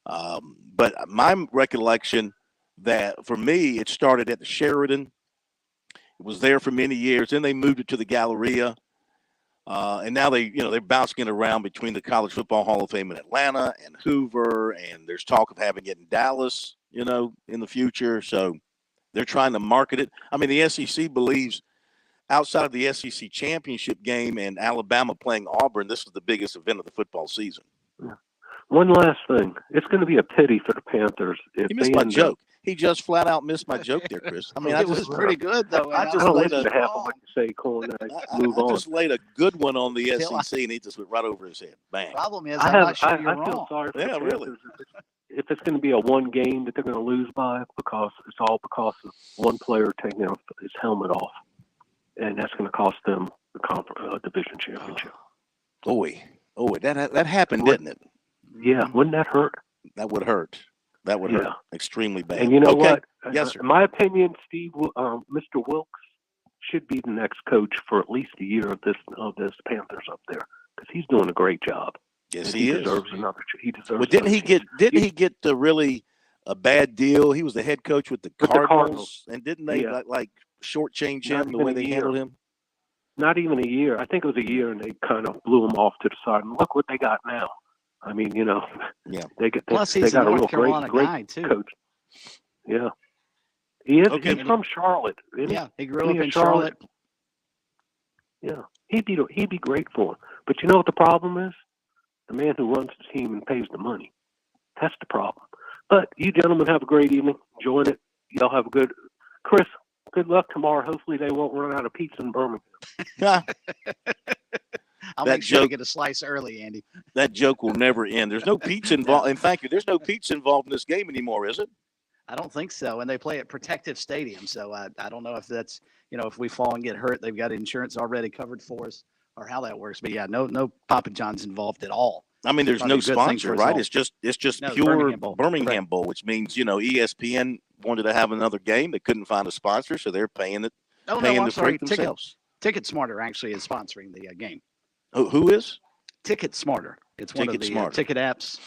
But my recollection that for me, it started at the Sheraton. It was there for many years. Then they moved it to the Galleria. And now they're bouncing it around between the College Football Hall of Fame in Atlanta and Hoover. And there's talk of having it in Dallas, in the future. So they're trying to market it. I mean, the SEC believes outside of the SEC championship game and Alabama playing Auburn, this is the biggest event of the football season. Yeah. One last thing. It's going to be a pity for the Panthers. If he missed my joke. He just flat out missed my joke there, Chris. I mean, it was pretty good, though. I just laid a half of what you say, Colin. Move on. I just laid a good one on the SEC, and he just went right over his head. Bang. Problem is, I'm not sure you're wrong. I feel sorry for the Panthers really. if it's going to be a one game that they're going to lose by, because it's all because of one player taking his helmet off. And that's going to cost them the division championship. That happened, didn't it? Yeah, wouldn't that hurt? That would hurt. That would hurt extremely bad. And you know what? Yes, sir. In my opinion, Mr. Wilkes should be the next coach for at least a year of this Panthers up there, because he's doing a great job. Yes, he is. Deserves another. He deserves. Well, didn't he get really a bad deal? He was the head coach with the Cardinals, and didn't they like shortchange him the way they handled him? Not even a year. I think it was a year, and they kind of blew him off to the side. And look what they got now. I mean, they got a real great too. Coach. Yeah, he is. Okay. He's from Charlotte. Yeah, he grew up in Charlotte. Yeah, he'd be great for him. But you know what the problem is? The man who runs the team and pays the money. That's the problem. But you gentlemen have a great evening. Enjoying it. Y'all have a good. Chris, good luck tomorrow. Hopefully they won't run out of pizza in Birmingham. I'll make sure to get a slice early, Andy. That joke will never end. There's no pizza involved. In fact, there's no pizza involved in this game anymore, is it? I don't think so. And they play at Protective Stadium. So I don't know if that's, if we fall and get hurt, they've got insurance already covered for us, or how that works. But yeah, no Papa John's involved at all. I mean, there's no sponsor, right? It's just pure Birmingham Bowl, which means, ESPN wanted to have another game. They couldn't find a sponsor, so they're paying the freight themselves. Ticket Smarter actually is sponsoring the game. Who is? Ticket Smarter. It's one of the ticket apps.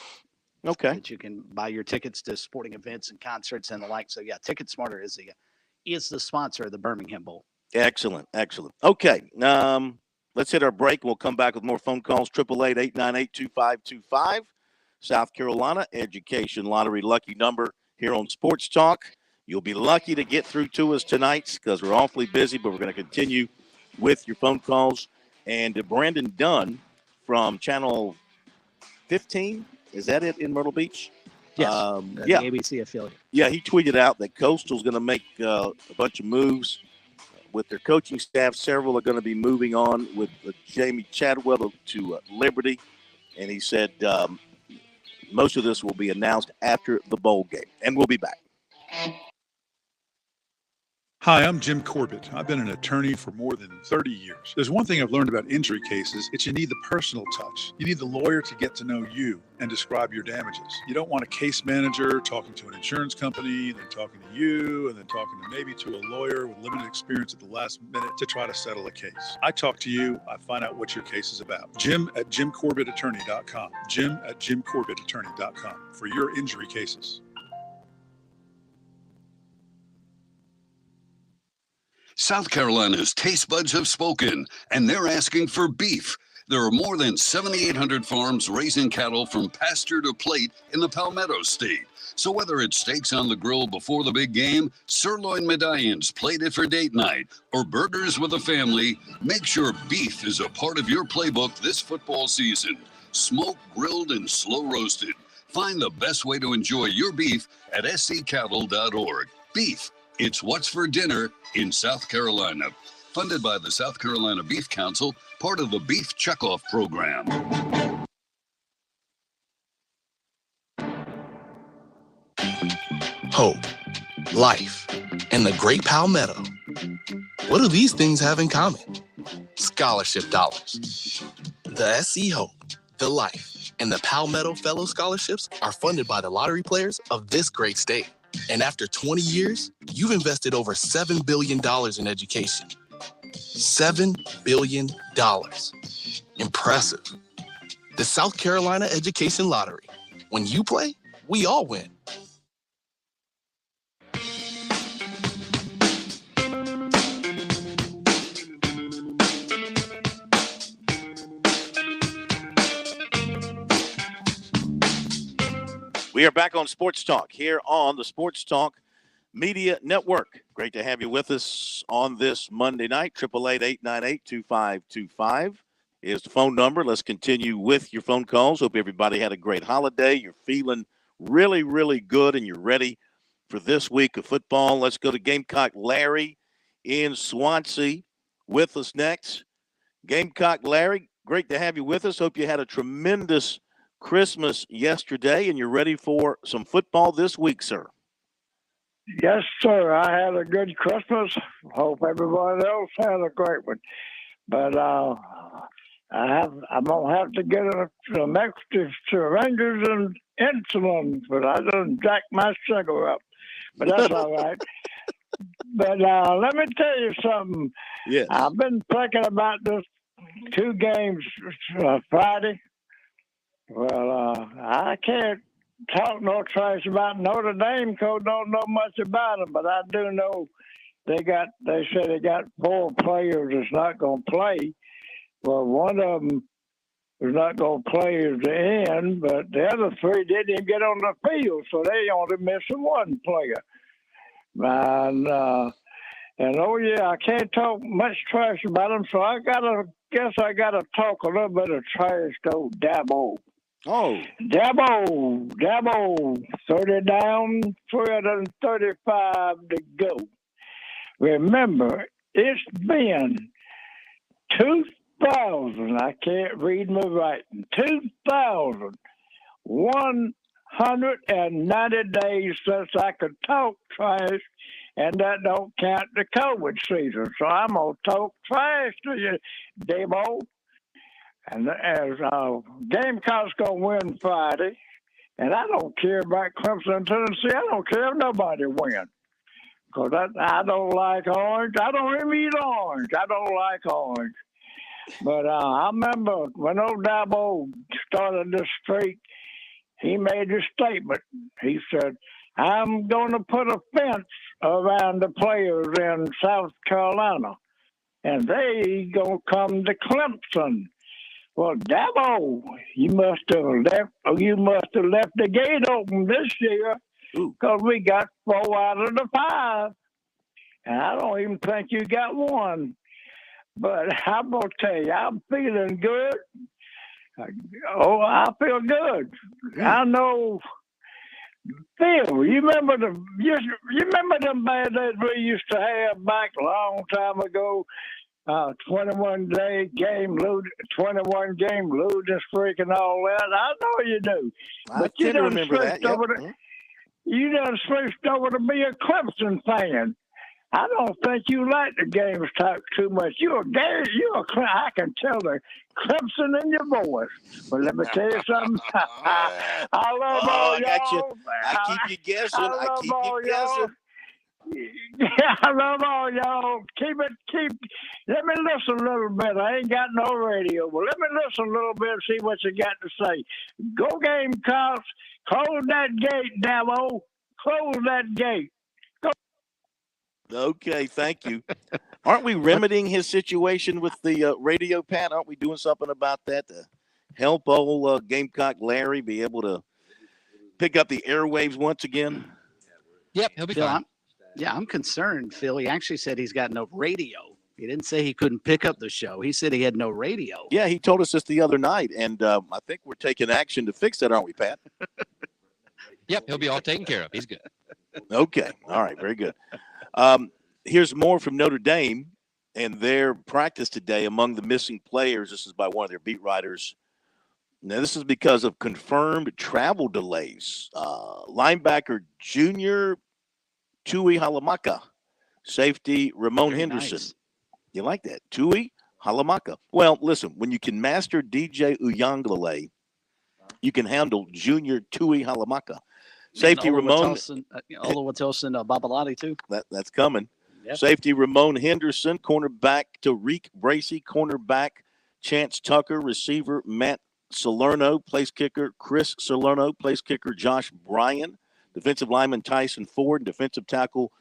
Okay. That you can buy your tickets to sporting events and concerts and the like. So yeah, Ticket Smarter is the sponsor of the Birmingham Bowl. Excellent. Okay. Let's hit our break. We'll come back with more phone calls. 888-898-2525. South Carolina Education Lottery lucky number here on Sports Talk. You'll be lucky to get through to us tonight because we're awfully busy, but we're going to continue with your phone calls And Brandon Dunn from Channel 15, is that it in Myrtle Beach? Yes, The ABC affiliate. Yeah, he tweeted out that Coastal's going to make a bunch of moves with their coaching staff. Several are going to be moving on with Jamie Chadwell to Liberty. And he said most of this will be announced after the bowl game. And we'll be back. Hi, I'm Jim Corbett. I've been an attorney for more than 30 years. There's one thing I've learned about injury cases. It's you need the personal touch. You need the lawyer to get to know you and describe your damages. You don't want a case manager talking to an insurance company, then talking to you, and then talking to maybe to a lawyer with limited experience at the last minute to try to settle a case. I talk to you. I find out what your case is about. Jim at JimCorbettAttorney.com. Jim at JimCorbettAttorney.com for your injury cases. South Carolina's taste buds have spoken, and they're asking for beef. There are more than 7,800 farms raising cattle from pasture to plate in the Palmetto State. So whether it's steaks on the grill before the big game, sirloin medallions plated for date night, or burgers with a family, make sure beef is a part of your playbook this football season. Smoked, grilled, and slow roasted. Find the best way to enjoy your beef at scattle.org. Beef. It's what's for dinner in South Carolina. Funded by the South Carolina Beef Council, part of the Beef Checkoff program. Hope, life, and the great Palmetto. What do these things have in common? Scholarship dollars. The SC Hope, the Life, and the Palmetto Fellow Scholarships are funded by the lottery players of this great state. And after 20 years, you've invested over $7 billion in education. $7 billion. Impressive. The South Carolina Education Lottery. When you play, we all win. We are back on Sports Talk here on the Sports Talk Media Network. Great to have you with us on this Monday night. 888-898-2525 is the phone number. Let's continue with your phone calls. Hope everybody had a great holiday. You're feeling really, really good, and you're ready for this week of football. Let's go to Gamecock Larry in Swansea with us next. Gamecock Larry, great to have you with us. Hope you had a tremendous Christmas yesterday, and you're ready for some football this week, sir. Yes, sir. I had a good Christmas. Hope everybody else had a great one. But I'm gonna have to get some extra syringes and insulin, but I done jacked my sugar up. But that's all right. But let me tell you something. Yes. I've been thinking about this 2 games Friday. Well, I can't talk no trash about Notre Dame because don't know much about them, but I do know they said they got 4 players that's not going to play. Well, one of them is not going to play at the end, but the other 3 didn't even get on the field, so they only missing 1 player. And oh yeah, I can't talk much trash about them, so I guess I gotta talk a little bit of trash to old Dabo. Oh. Dabo, 30 down, 335 to go. Remember, it's been 2,000, I can't read my writing, 2,190 days since I could talk trash, and that don't count the COVID season. So I'm going to talk trash to you, Dabo. And as Gamecock's going to win Friday, and I don't care about Clemson and Tennessee. I don't care if nobody wins. Because I don't like orange. I don't even eat orange. I don't like orange. But I remember when old Dabo started this streak, he made a statement. He said, I'm going to put a fence around the players in South Carolina, and they going to come to Clemson. Well, Dabo, you must have left the gate open this year because we got 4 out of the 5. And I don't even think you got 1. But I'm going to tell you, I'm feeling good. Oh, I feel good. I know. Phil, you remember them bad days we used to have back a long time ago? 21 game losing streak and all that. I know you do. I tend to remember that. Yep. You done switched over to be a Clemson fan. I don't think you like the games talk too much. I can tell the Clemson in your voice. But let me tell you something. I love all y'all. I keep you guessing. I keep you guessing. Yeah, I love all y'all. Let me listen a little bit. I ain't got no radio, but let me listen a little bit and see what you got to say. Go Gamecocks. Close that gate, Davo. Close that gate. Go. Okay, thank you. Aren't we remedying his situation with the radio, Pat? Aren't we doing something about that to help old Gamecock Larry be able to pick up the airwaves once again? Yep, he'll be Phil, fine. I'm concerned, Phil. He actually said he's got no radio. He didn't say he couldn't pick up the show. He said he had no radio. Yeah, he told us this the other night, and I think we're taking action to fix that, aren't we, Pat? Yep, he'll be all taken care of. He's good. Okay. All right. Very good. Here's more from Notre Dame and their practice today among the missing players. This is by one of their beat writers. Now, this is because of confirmed travel delays. Linebacker Junior Tui Halamaka, safety Ramon Henderson. Nice. You like that? Tui Halamaka. Well, listen, when you can master DJ Uyangalele, you can handle Junior Tui Halamaka. Safety Ramon. Oluwatosin Babalati, too. That's coming. Yep. Safety Ramon Henderson. Cornerback Tariq Bracy. Cornerback Chance Tucker. Receiver Matt Salerno. Place kicker Chris Salerno. Place kicker Josh Bryan. Defensive lineman Tyson Ford. Defensive tackle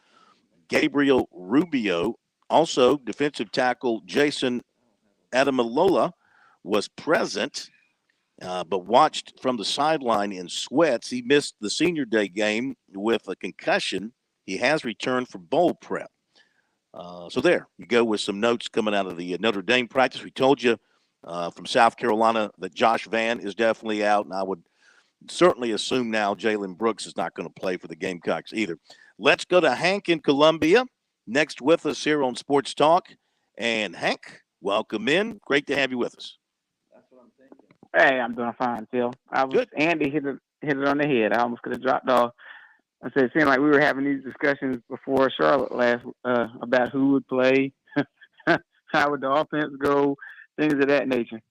Gabriel Rubio. Also, defensive tackle Jason Adamalola was present, but watched from the sideline in sweats. He missed the senior day game with a concussion. He has returned for bowl prep. So there you go with some notes coming out of the Notre Dame practice. We told you from South Carolina that Josh Vann is definitely out, and I would certainly assume now Jalen Brooks is not going to play for the Gamecocks either. Let's go to Hank in Columbia. Next with us here on Sports Talk. And Hank, welcome in. Great to have you with us. Hey, I'm doing fine, Phil. Good. Andy hit it on the head. I almost could have dropped off. I said it seemed like we were having these discussions before Charlotte last about who would play, how would the offense go, things of that nature.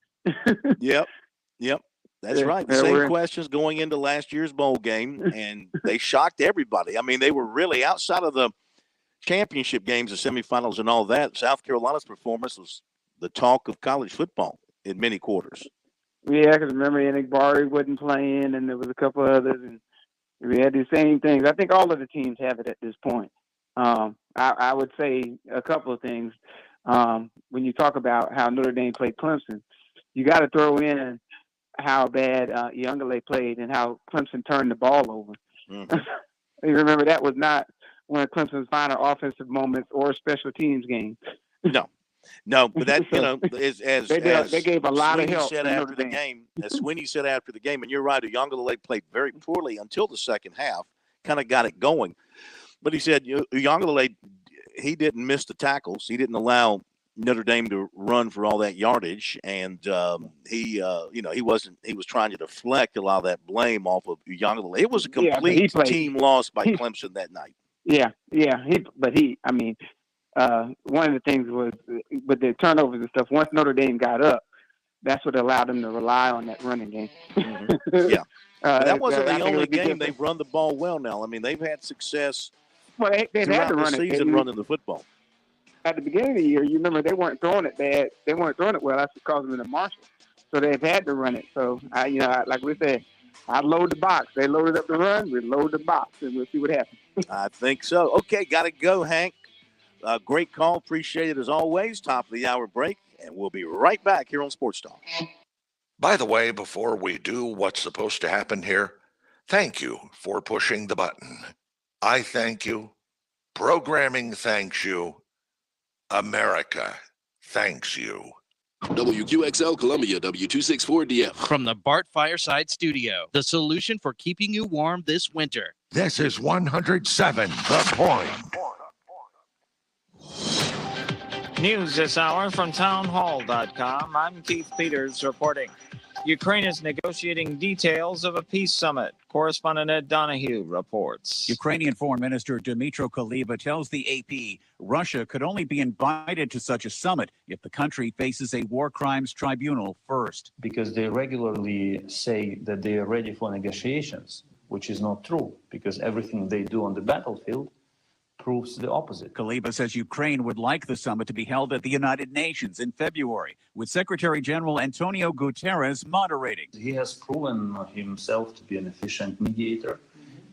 Yep. That's right. The same questions going into last year's bowl game, and they shocked everybody. I mean, they were really outside of the championship games, the semifinals, and all that. South Carolina's performance was the talk of college football in many quarters. Yeah, because remember, Nick Barry wasn't playing, and there was a couple others, and we had the same things. I think all of the teams have it at this point. I would say a couple of things. When you talk about how Notre Dame played Clemson, you got to throw in how bad Uyangalele played and how Clemson turned the ball over. Mm-hmm. You remember that was not one of Clemson's finer offensive moments or special teams games. No, but that, as they gave a lot of help after the game, as Sweeney said after the game, and you're right, Uyangalele played very poorly until the second half, kind of got it going. But he said Uyangalele, he didn't miss the tackles. He didn't allow Notre Dame to run for all that yardage, and he was trying to deflect a lot of that blame off of Uyangalele. It was a complete team loss by Clemson that night. Yeah. One of the things was with the turnovers and stuff, once Notre Dame got up, that's what allowed them to rely on that running game. Mm-hmm. Yeah. That wasn't the only game they've run the ball well now. I mean, they've had success they've had to run the season running the football. At the beginning of the year, you remember they weren't throwing it bad. They weren't throwing it well. That's because of the Marshall. So they've had to run it. So, like we said, I load the box. They loaded up the run. We load the box, and we'll see what happens. I think so. Okay, got to go, Hank. Great call. Appreciate it as always. Top of the hour break, and we'll be right back here on Sports Talk. By the way, before we do what's supposed to happen here, thank you for pushing the button. I thank you. Programming thanks you. America thanks you. WQXL Columbia, W264DF. From the Bart Fireside Studio, the solution for keeping you warm this winter. This is 107 The Point. News this hour from townhall.com. I'm Keith Peters reporting. Ukraine is negotiating details of a peace summit. Correspondent Ed Donahue reports. Ukrainian Foreign Minister Dmytro Kuleba tells the AP Russia could only be invited to such a summit if the country faces a war crimes tribunal first. Because they regularly say that they are ready for negotiations, which is not true, because everything they do on the battlefield proves the opposite. Kuleba says Ukraine would like the summit to be held at the United Nations in February, with Secretary General Antonio Guterres moderating. He has proven himself to be an efficient mediator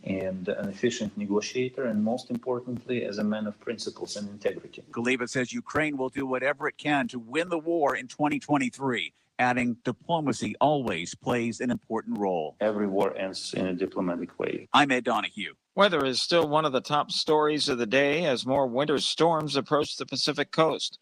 and an efficient negotiator, and most importantly, as a man of principles and integrity. Kuleba says Ukraine will do whatever it can to win the war in 2023, adding diplomacy always plays an important role. Every war ends in a diplomatic way. I'm Ed Donahue. Weather is still one of the top stories of the day as more winter storms approach the Pacific coast.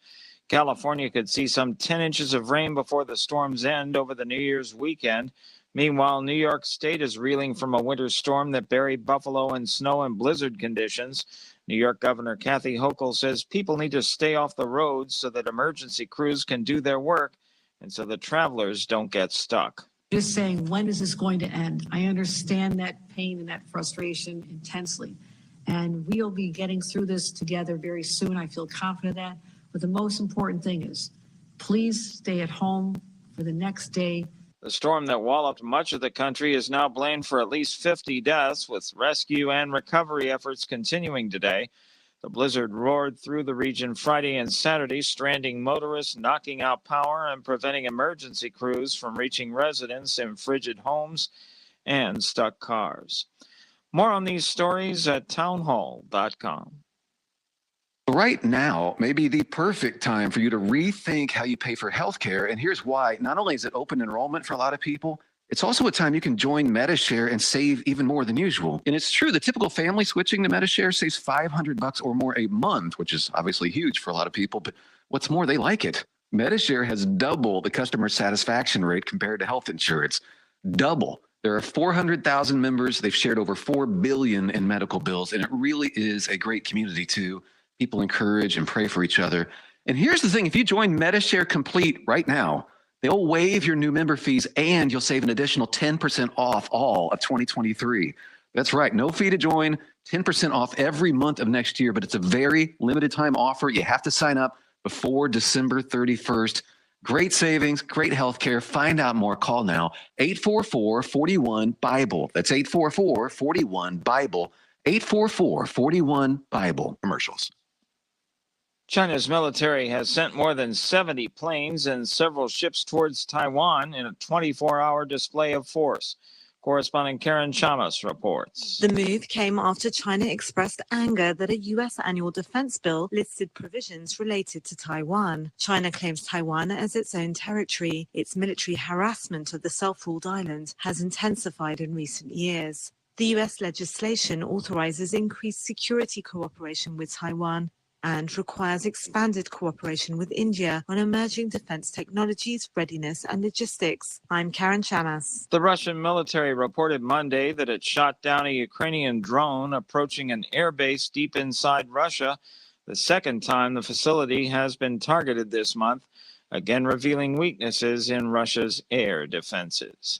California could see some 10 inches of rain before the storms end over the New Year's weekend. Meanwhile, New York State is reeling from a winter storm that buried Buffalo in snow and blizzard conditions. New York Governor Kathy Hochul says people need to stay off the roads so that emergency crews can do their work and so that travelers don't get stuck. Just saying, when is this going to end? I understand that pain and that frustration intensely. And we'll be getting through this together very soon. I feel confident of that. But the most important thing is, please stay at home for the next day. The storm that walloped much of the country is now blamed for at least 50 deaths, with rescue and recovery efforts continuing today. The blizzard roared through the region Friday and Saturday, stranding motorists, knocking out power, and preventing emergency crews from reaching residents in frigid homes and stuck cars. More on these stories at townhall.com. Right now may be the perfect time for you to rethink how you pay for healthcare. And here's why. Not only is it open enrollment for a lot of people, it's also a time you can join MediShare and save even more than usual. And it's true, the typical family switching to MediShare saves $500 or more a month, which is obviously huge for a lot of people. But what's more, they like it. MediShare has double the customer satisfaction rate compared to health insurance. Double. There are 400,000 members. They've shared over $4 billion in medical bills. And it really is a great community, too. People encourage and pray for each other. And here's the thing. If you join MediShare Complete right now, they'll waive your new member fees and you'll save an additional 10% off all of 2023. That's right. No fee to join, 10% off every month of next year, but it's a very limited time offer. You have to sign up before December 31st. Great savings, great healthcare. Find out more. Call now. 844-41-BIBLE. That's 844-41-BIBLE. 844-41-BIBLE. Commercials. China's military has sent more than 70 planes and several ships towards Taiwan in a 24-hour display of force. Correspondent Karen Chamas reports. The move came after China expressed anger that a U.S. annual defense bill listed provisions related to Taiwan. China claims Taiwan as its own territory. Its military harassment of the self-ruled island has intensified in recent years. The U.S. legislation authorizes increased security cooperation with Taiwan and requires expanded cooperation with India on emerging defense technologies, readiness, and logistics. I'm Karen Chamas. The Russian military reported Monday that it shot down a Ukrainian drone approaching an airbase deep inside Russia, the second time the facility has been targeted this month, again revealing weaknesses in Russia's air defenses.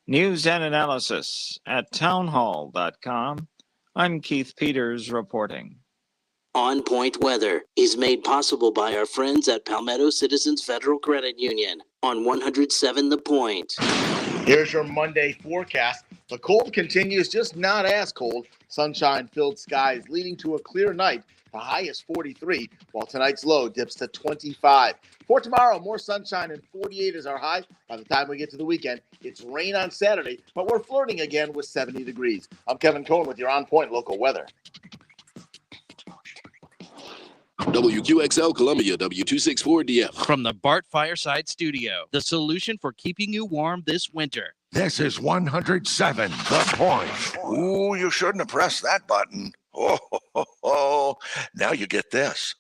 News and analysis at townhall.com. I'm Keith Peters reporting. On Point Weather is made possible by our friends at Palmetto Citizens Federal Credit Union on 107 The Point. Here's your Monday forecast. The cold continues, just not as cold. Sunshine-filled skies leading to a clear night. The high is 43, while tonight's low dips to 25. For tomorrow, more sunshine and 48 is our high. By the time we get to the weekend, it's rain on Saturday, but we're flirting again with 70 degrees. I'm Kevin Cohen with your On Point local weather. WQXL Columbia, W264DF. From the Bart Fireside Studio, the solution for keeping you warm this winter. This is 107 The Point. Ooh, you shouldn't have pressed that button. Oh, now you get this.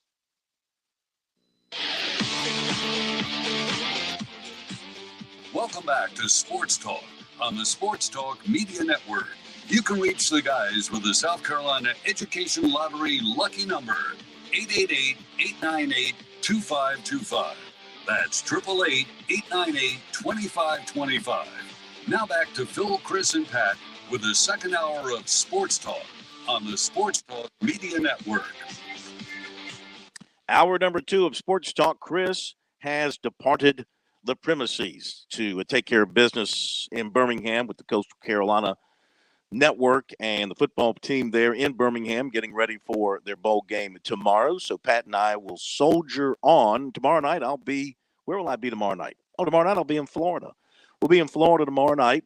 Welcome back to Sports Talk on the Sports Talk Media Network. You can reach the guys with the South Carolina Education Lottery lucky number, 888-898-2525. That's 888-898-2525. Now back to Phil, Chris, and Pat with the second hour of Sports Talk on the Sports Talk Media Network. Hour number 2 of Sports Talk. Chris has departed the premises to take care of business in Birmingham with the Coastal Carolina Network and the football team there in Birmingham getting ready for their bowl game tomorrow. So Pat and I will soldier on. Tomorrow night where will I be tomorrow night? Tomorrow night I'll be in Florida. We'll be in Florida tomorrow night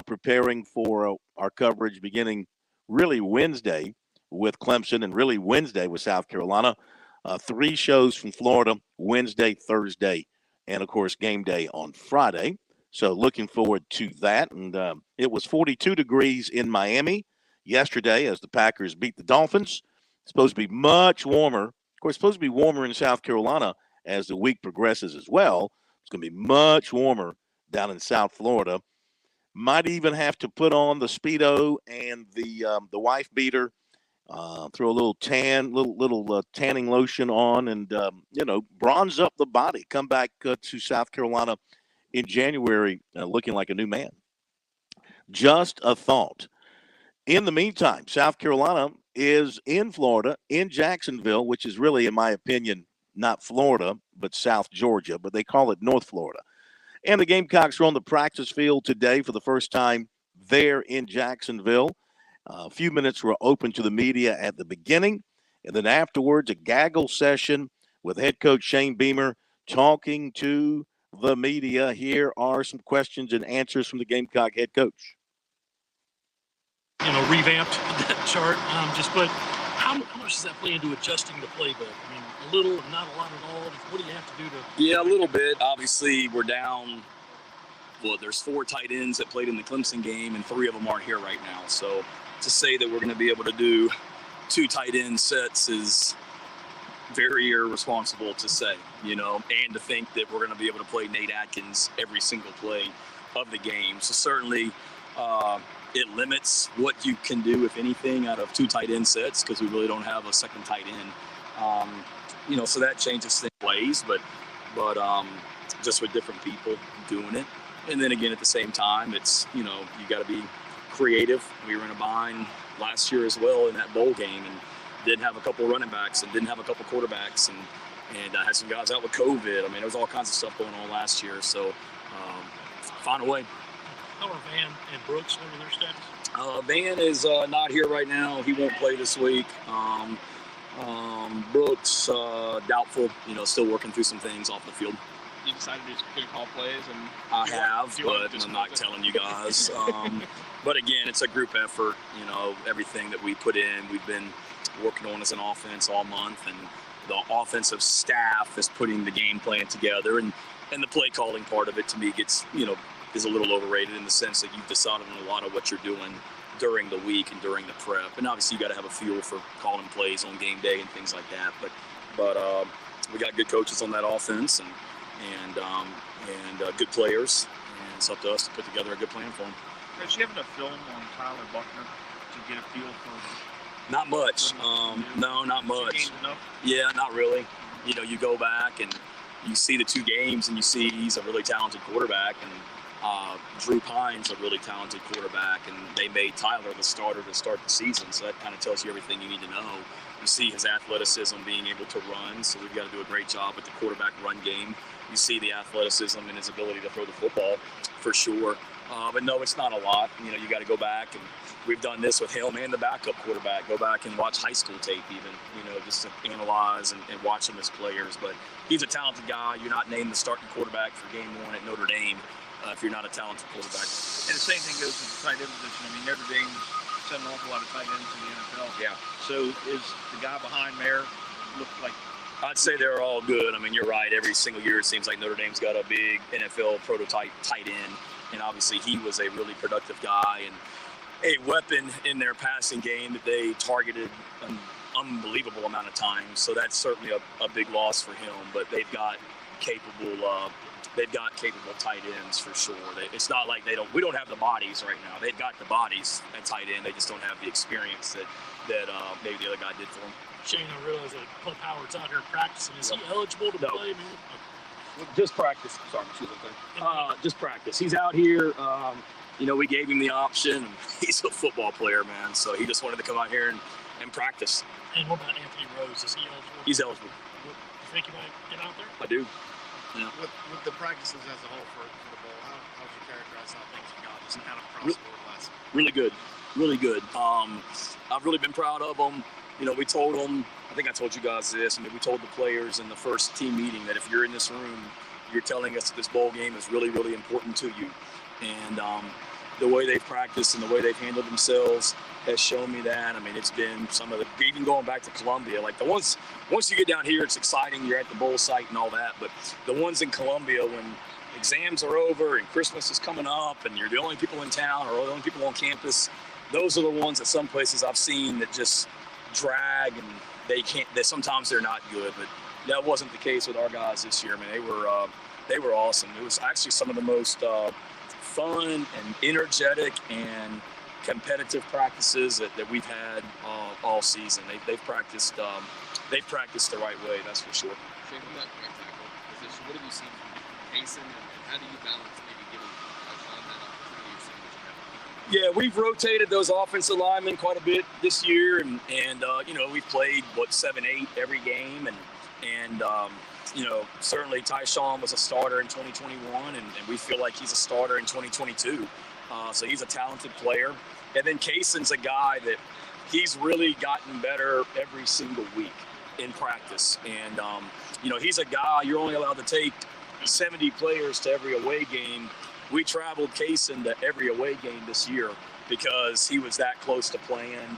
preparing for our coverage beginning really Wednesday with Clemson and really Wednesday with South Carolina. 3 shows from Florida, Wednesday, Thursday, and, of course, game day on Friday. So looking forward to that. And it was 42 degrees in Miami yesterday as the Packers beat the Dolphins. It's supposed to be much warmer. Of course, it's supposed to be warmer in South Carolina as the week progresses as well. It's going to be much warmer down in South Florida. Might even have to put on the Speedo and the wife beater, throw a little tanning lotion on, and bronze up the body. Come back to South Carolina in January looking like a new man. Just a thought. In the meantime, South Carolina is in Florida, in Jacksonville, which is really, in my opinion, not Florida, but South Georgia, but they call it North Florida. And the Gamecocks are on the practice field today for the first time there in Jacksonville. A few minutes were open to the media at the beginning, and then afterwards a gaggle session with head coach Shane Beamer talking to the media. Here are some questions and answers from the Gamecock head coach. Revamped that chart. But how much does that play into adjusting the playbook? I mean, a little, not a lot at all. What do you have to do to? Yeah, a little bit. Obviously, we're down. Well, there's 4 tight ends that played in the Clemson game, and 3 of them aren't here right now. So to say that we're going to be able to do 2 tight end sets is very irresponsible to say, and to think that we're going to be able to play Nate Atkins every single play of the game. So certainly it limits what you can do, if anything, out of 2 tight end sets because we really don't have a second tight end. So that changes things plays, but just with different people doing it. And then again, at the same time, it's, you got to be creative. We were in a bind last year as well in that bowl game and didn't have a couple running backs and didn't have a couple quarterbacks and I had some guys out with COVID. I mean, there was all kinds of stuff going on last year. So find a way. How are Van and Brooks? What are their status? Van is not here right now. He won't play this week. Brooks, doubtful, still working through some things off the field. You decided to just call plays? And I have, but I'm not telling you guys. But again, it's a group effort. Everything that we put in, we've been working on as an offense all month, and the offensive staff is putting the game plan together, and the play calling part of it to me gets, is a little overrated in the sense that you've decided on a lot of what you're doing during the week and during the prep. And obviously you got to have a feel for calling plays on game day and things like that. But we got good coaches on that offense and good players, and it's up to us to put together a good plan for them. Chris, you having a film on Tyler Buckner to get a feel for? Not much. No, not much. Yeah, not really. You go back and you see the 2 games and you see he's a really talented quarterback, and Drew Pine's a really talented quarterback, and they made Tyler the starter to start the season. So that kind of tells you everything you need to know. You see his athleticism, being able to run, so we've got to do a great job with the quarterback run game. You see the athleticism and his ability to throw the football for sure. But no, it's not a lot. You got to go back, and we've done this with him and the backup quarterback. Go back and watch high school tape even, just to analyze and watch them as players. But he's a talented guy. You're not named the starting quarterback for game 1 at Notre Dame if you're not a talented quarterback. And the same thing goes with the tight end position. I mean, Notre Dame sent an awful lot of tight ends in the NFL. Yeah. So is the guy behind there look like? I'd say they're all good. I mean, you're right. Every single year it seems like Notre Dame's got a big NFL prototype tight end. And obviously he was a really productive guy and a weapon in their passing game that they targeted an unbelievable amount of times. So that's certainly a big loss for him. But they've got capable they've got capable tight ends for sure. It's not like we don't have the bodies right now. They've got the bodies at tight end. They just don't have the experience that maybe the other guy did for them. Shane, I realize that Cliff Howard's out here practicing. Is he eligible to play? Just practice. Sorry, she's okay. Just practice. He's out here. We gave him the option. He's a football player, man. So he just wanted to come out here and practice. And what about Anthony Rose? Is he eligible? He's eligible. You think he might get out there? I do. Yeah. With the practices as a whole for the bowl, how would you characterize how things have gone? Just kind of across the board last. Really good. Really good. I've really been proud of them. We told them, I think I told you guys this, we told the players in the first team meeting that if you're in this room, you're telling us that this bowl game is really, really important to you. And the way they've practiced and the way they've handled themselves has shown me that. It's been some of the, even going back to Columbia, like once you get down here, it's exciting. You're at the bowl site and all that. But the ones in Columbia, when exams are over and Christmas is coming up and you're the only people in town or the only people on campus, those are the ones that some places I've seen that just drag and sometimes they're not good. But that wasn't the case with our guys this year. They were awesome. It was actually some of the most fun and energetic and competitive practices that we've had all season. They've practiced the right way, that's for sure. Shane, from that right tackle position, what have you seen from Mason, and how do you balance maybe giving Tyson that opportunity of seeing what you have? Yeah, we've rotated those offensive linemen quite a bit this year, and we've played 7-8 every game, and certainly Tyshawn was a starter in 2021, and we feel like he's a starter in 2022. So he's a talented player. And then Kaysen's a guy that he's really gotten better every single week in practice. And, he's a guy, you're only allowed to take 70 players to every away game. We traveled Kaysen to every away game this year because he was that close to playing.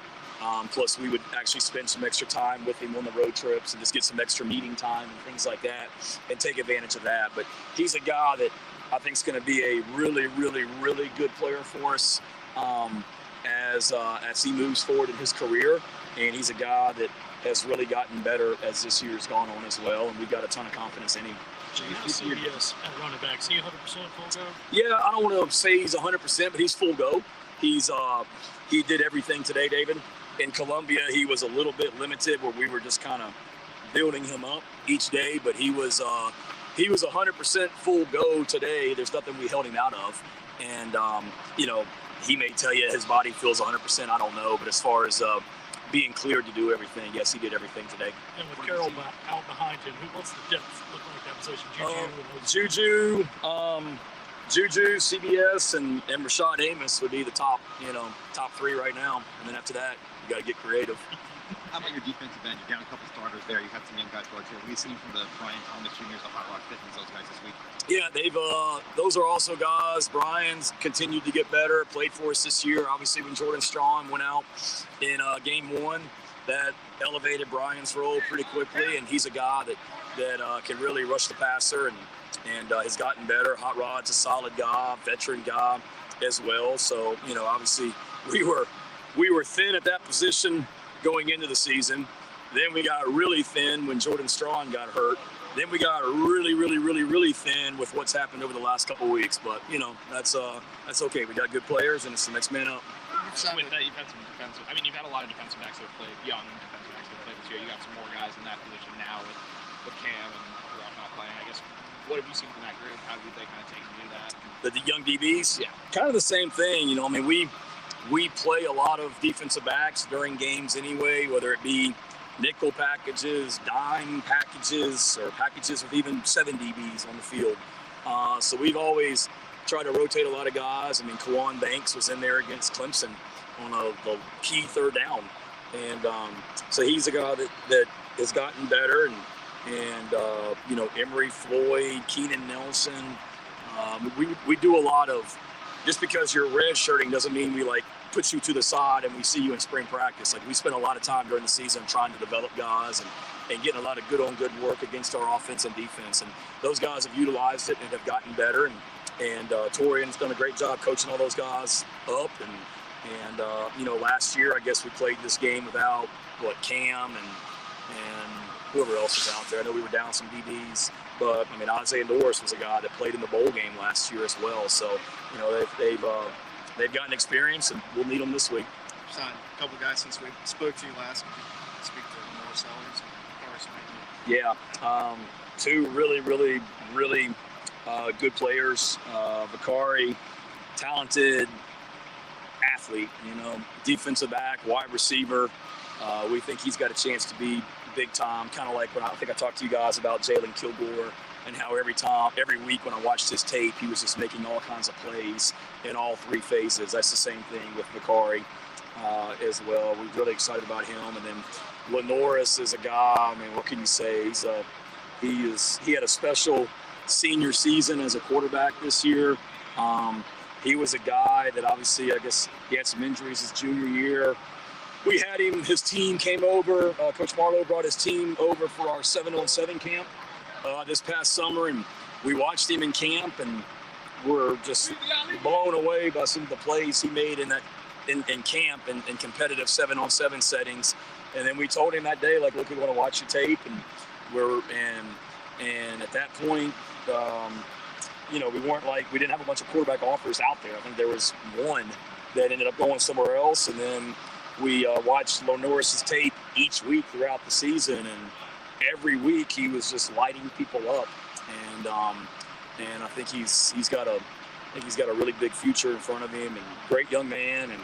Plus, we would actually spend some extra time with him on the road trips and just get some extra meeting time and things like that and take advantage of that. But he's a guy that I think is going to be a really, really, really good player for us as he moves forward in his career. And he's a guy that has really gotten better as this year's gone on as well. And we've got a ton of confidence in him. CBS at running back. Is he 100% full go? Yeah, I don't want to say he's 100%, but he's full go. He did everything today, David. In Columbia, he was a little bit limited where we were just kind of building him up each day, but he was 100% full go today. There's nothing we held him out of. And, he may tell you his body feels 100%. I don't know. But as far as being cleared to do everything, yes, he did everything today. And with Carroll out behind him, what's the depth look like that position? Juju, CBS, and Rashad Amos would be the top three right now. And then after that, you got to get creative. How about your defensive end? You've got a couple starters there. You have some young guys going too. We've seen from the Brian Thomas Juniors, the Hot Rock Fitness, those guys this week. Yeah, those are also guys. Brian's continued to get better, played for us this year. Obviously, when Jordan Strong went out in game one, that elevated Brian's role pretty quickly, and he's a guy that can really rush the passer and has gotten better. Hot Rod's a solid guy, veteran guy as well. So, obviously we were thin at that position going into the season. Then we got really thin when Jordan Strong got hurt. Then we got really, really, really, really thin with what's happened over the last couple of weeks. But, that's okay. We got good players, and it's the next man up. With that, you've had some defensive. You've had a lot of defensive backs that have played, young defensive backs that have played this year. You got some more guys in that position now with Cam and Rock not playing. I guess, what have you seen from that group? How did they kind of take to do that? The young DBs? Yeah. Kind of the same thing. We play a lot of defensive backs during games anyway, whether it be nickel packages, dime packages, or packages with even 7 DBs on the field. So we've always tried to rotate a lot of guys. Kawan Banks was in there against Clemson on the key third down. And so he's a guy that has gotten better. And Emery Floyd, Keenan Nelson. We do a lot of, just because you're red shirting doesn't mean we put you to the side and we see you in spring practice. We spend a lot of time during the season trying to develop guys and getting a lot of good work against our offense and defense. And those guys have utilized it and have gotten better. And Torian's done a great job coaching all those guys up. And last year, I guess we played this game without Cam and whoever else is out there. I know we were down some DBs, but I mean Isaiah Norris was a guy that played in the bowl game last year as well. So they've gotten experience, and we'll need them this week. Signed a couple guys since we spoke to you last. Speak to more sellers and Forrest Yeah, two really good players. Vicari, talented athlete, defensive back, wide receiver. We think he's got a chance to be big time, kind of like when I think I talked to you guys about Jalen Kilgore and how every week when I watched his tape, he was just making all kinds of plays in all three phases. That's the same thing with Vicari as well. We're really excited about him. And then Lenoris is a guy, I mean, what can you say? He had a special senior season as a quarterback this year. He was a guy that obviously, I guess he had some injuries his junior year. We had him, his team came over. Coach Marlowe brought his team over for our 7-on-7 camp this past summer, and we watched him in camp, and we're just blown away by some of the plays he made in camp and in competitive 7-on-7 settings. And then we told him that day, like, look, we want to watch your tape, and and at that point, we didn't have a bunch of quarterback offers out there. I think there was one that ended up going somewhere else, and then we watched Lenoris's tape each week throughout the season, and every week he was just lighting people up, and I think he's got a really big future in front of him, and great young man, and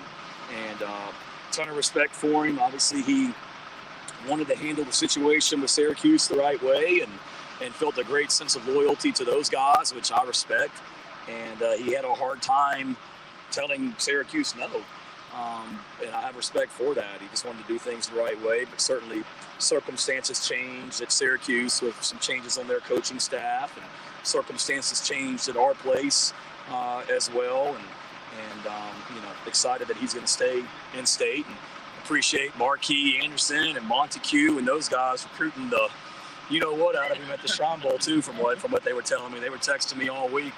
ton of respect for him. Obviously, he wanted to handle the situation with Syracuse the right way, and felt a great sense of loyalty to those guys, which I respect. And he had a hard time telling Syracuse no. And I have respect for that. He just wanted to do things the right way, but certainly circumstances changed at Syracuse with some changes on their coaching staff, and circumstances changed at our place as well. And excited that he's going to stay in state, and appreciate Marquis Anderson and Montague and those guys recruiting the out of him at the Shrine Bowl too, from what they were telling me. They were texting me all week,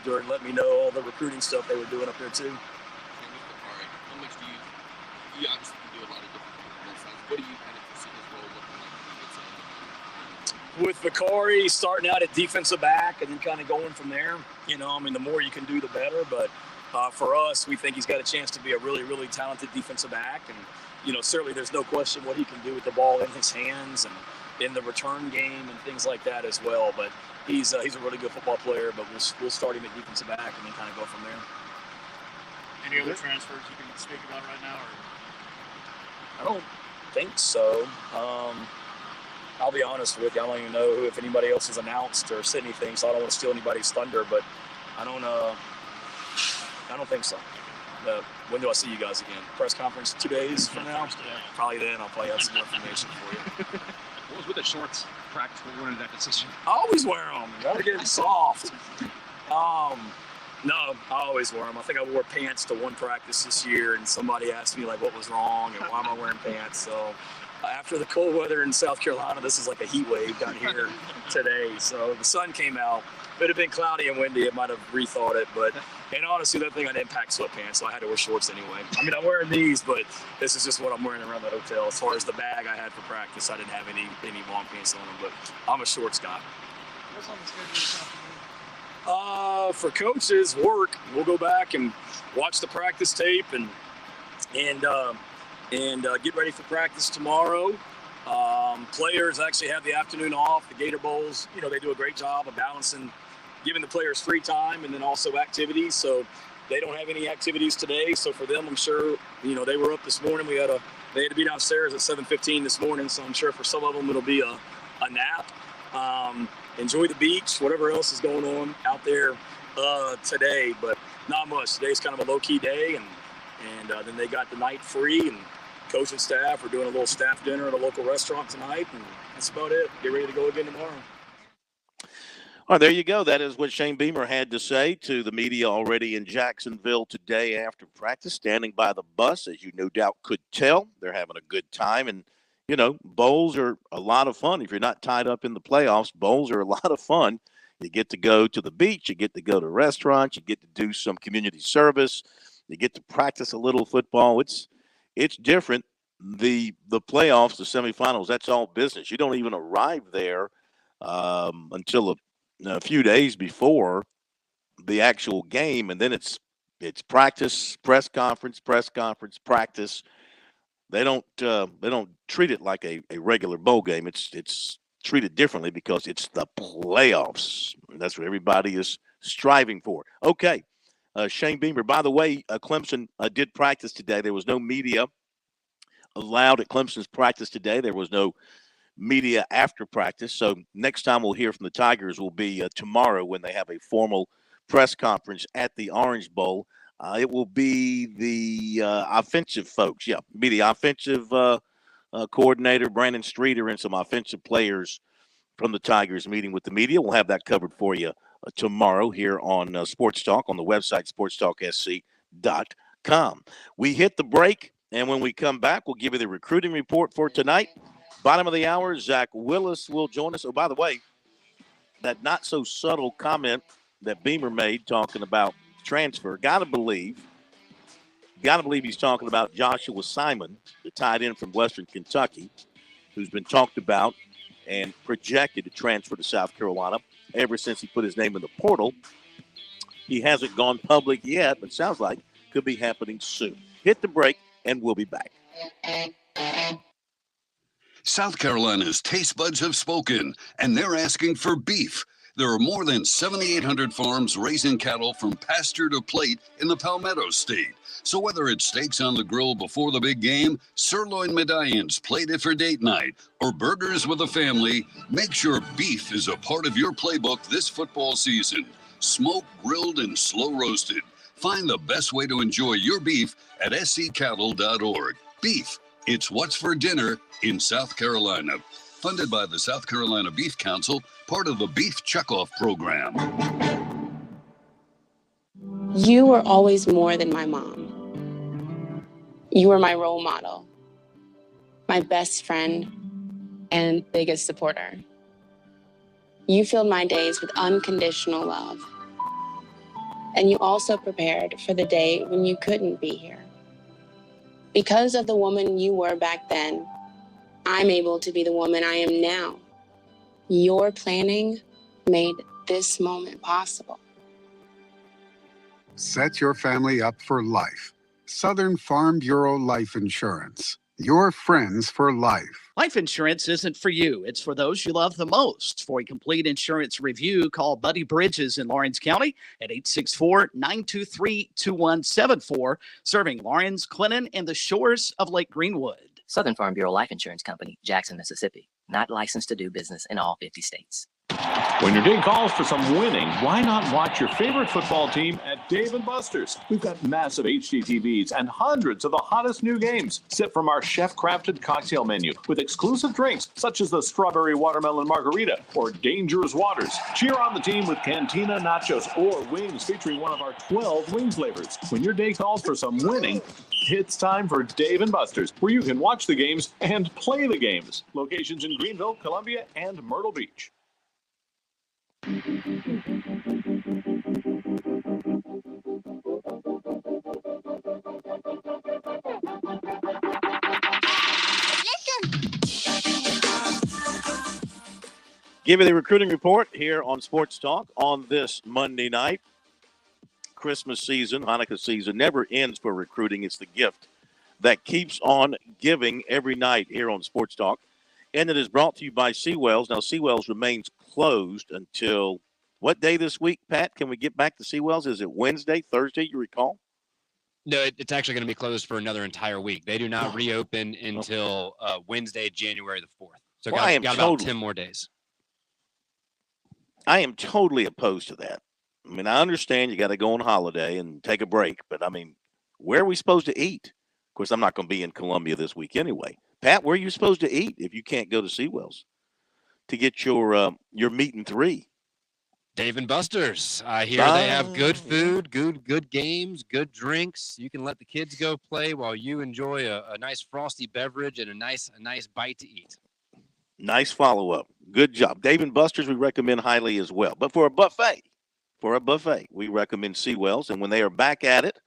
during letting me know all the recruiting stuff they were doing up there too. How much do you obviously do a lot of different things on both sides. What do you kind of see his role looking like when he gets in? With Vicari starting out at defensive back and then kind of going from there, the more you can do, the better. But for us, we think he's got a chance to be a really, really talented defensive back. And, certainly there's no question what he can do with the ball in his hands and in the return game and things like that as well. But he's a really good football player, but we'll start him at defensive back and then kind of go from there. Any other transfers you can speak about right now? I don't think so. I'll be honest with you. I don't even know if anybody else has announced or said anything, so I don't want to steal anybody's thunder. But I don't think so. When do I see you guys again? Press conference 2 days from now? Probably then. I'll probably have some more information for you. What was with the shorts practice when you wanted that decision? I always wear them. Gotta get them soft. No, I always wear them. I think I wore pants to one practice this year, and somebody asked me what was wrong and why am I wearing pants. So after the cold weather in South Carolina, this is like a heat wave down here today. So the sun came out. If it had been cloudy and windy, it might have rethought it. And honestly, that thing I didn't pack sweatpants, so I had to wear shorts anyway. I'm wearing these, but this is just what I'm wearing around the hotel. As far as the bag I had for practice, I didn't have any long pants on them, but I'm a shorts guy. What's on the schedule this afternoon? For coaches, work. We'll go back and watch the practice tape and get ready for practice tomorrow. Players actually have the afternoon off. The Gator Bowls, they do a great job of balancing, giving the players free time and then also activities. So they don't have any activities today. So for them, I'm sure, they were up this morning. They had to be downstairs at 7:15 this morning. So I'm sure for some of them, it'll be a nap. Enjoy the beach, whatever else is going on out there today, but not much. Today's kind of a low-key day, and then they got the night free, and coach and staff are doing a little staff dinner at a local restaurant tonight, and that's about it. Get ready to go again tomorrow. All right, there you go. That is what Shane Beamer had to say to the media already in Jacksonville today after practice, standing by the bus, as you no doubt could tell. They're having a good time, and bowls are a lot of fun. If you're not tied up in the playoffs, bowls are a lot of fun. You get to go to the beach. You get to go to restaurants. You get to do some community service. You get to practice a little football. It's different. the playoffs, the semifinals, that's all business. You don't even arrive there until a few days before the actual game, and then it's practice, press conference, practice. They don't treat it like a regular bowl game. It's treated differently because it's the playoffs. And that's what everybody is striving for. Okay, Shane Beamer. By the way, Clemson did practice today. There was no media allowed at Clemson's practice today. There was no media after practice. So next time we'll hear from the Tigers will be tomorrow when they have a formal press conference at the Orange Bowl. It will be the offensive folks. Yeah, be the offensive coordinator, Brandon Streeter, and some offensive players from the Tigers meeting with the media. We'll have that covered for you tomorrow here on Sports Talk on the website, sportstalksc.com. We hit the break, and when we come back, we'll give you the recruiting report for tonight. Bottom of the hour, Zach Willis will join us. Oh, by the way, that not so subtle comment that Beamer made talking about transfer, gotta believe he's talking about Joshua Simon, the tight end from Western Kentucky, who's been talked about and projected to transfer to South Carolina ever since he put his name in the portal. He hasn't gone public yet, but sounds like could be happening soon. Hit the break, and we'll be back. South Carolina's taste buds have spoken, and they're asking for beef. There are more than 7,800 farms raising cattle from pasture to plate in the Palmetto State. So whether it's steaks on the grill before the big game, sirloin medallions plated for date night, or burgers with the family, make sure beef is a part of your playbook this football season. Smoked, grilled, and slow roasted. Find the best way to enjoy your beef at scattle.org. Beef, it's what's for dinner in South Carolina. Funded by the South Carolina Beef Council, part of the Beef Checkoff program. You were always more than my mom. You were my role model, my best friend, and biggest supporter. You filled my days with unconditional love. And you also prepared for the day when you couldn't be here. Because of the woman you were back then, I'm able to be the woman I am now. Your planning made this moment possible. Set your family up for life. Southern Farm Bureau Life Insurance. Your friends for life. Life insurance isn't for you. It's for those you love the most. For a complete insurance review, call Buddy Bridges in Lawrence County at 864-923-2174, serving Lawrence, Clinton, and the shores of Lake Greenwood. Southern Farm Bureau Life Insurance Company, Jackson, Mississippi. Not licensed to do business in all 50 states. When your day calls for some winning, why not watch your favorite football team at Dave & Buster's? We've got massive HD TVs and hundreds of the hottest new games. Sip from our chef-crafted cocktail menu with exclusive drinks such as the Strawberry Watermelon Margarita or Dangerous Waters. Cheer on the team with Cantina Nachos or wings featuring one of our 12 wing flavors. When your day calls for some winning, it's time for Dave & Buster's, where you can watch the games and play the games. Locations in Greenville, Columbia, and Myrtle Beach. Give you the recruiting report here on Sports Talk on this Monday night. Christmas season, Hanukkah season never ends for recruiting. It's the gift that keeps on giving every night here on Sports Talk. And it is brought to you by Seawells. Now, Seawells remains closed until what day this week, Pat? Can we get back to Seawells? Is it Wednesday, Thursday, you recall? No, it's actually going to be closed for another entire week. They do not reopen until Wednesday, January the 4th. So got about 10 more days. I am totally opposed to that. I mean, I understand you got to go on holiday and take a break, but I mean, where are we supposed to eat? Of course, I'm not going to be in Columbia this week anyway. Pat, where are you supposed to eat if you can't go to Seawells to get your meat and three? Dave & Buster's. I hear they have good food, good games, good drinks. You can let the kids go play while you enjoy a nice frosty beverage and a nice bite to eat. Nice follow-up. Good job. Dave & Buster's we recommend highly as well. But for a buffet, we recommend Seawells. And when they are back at it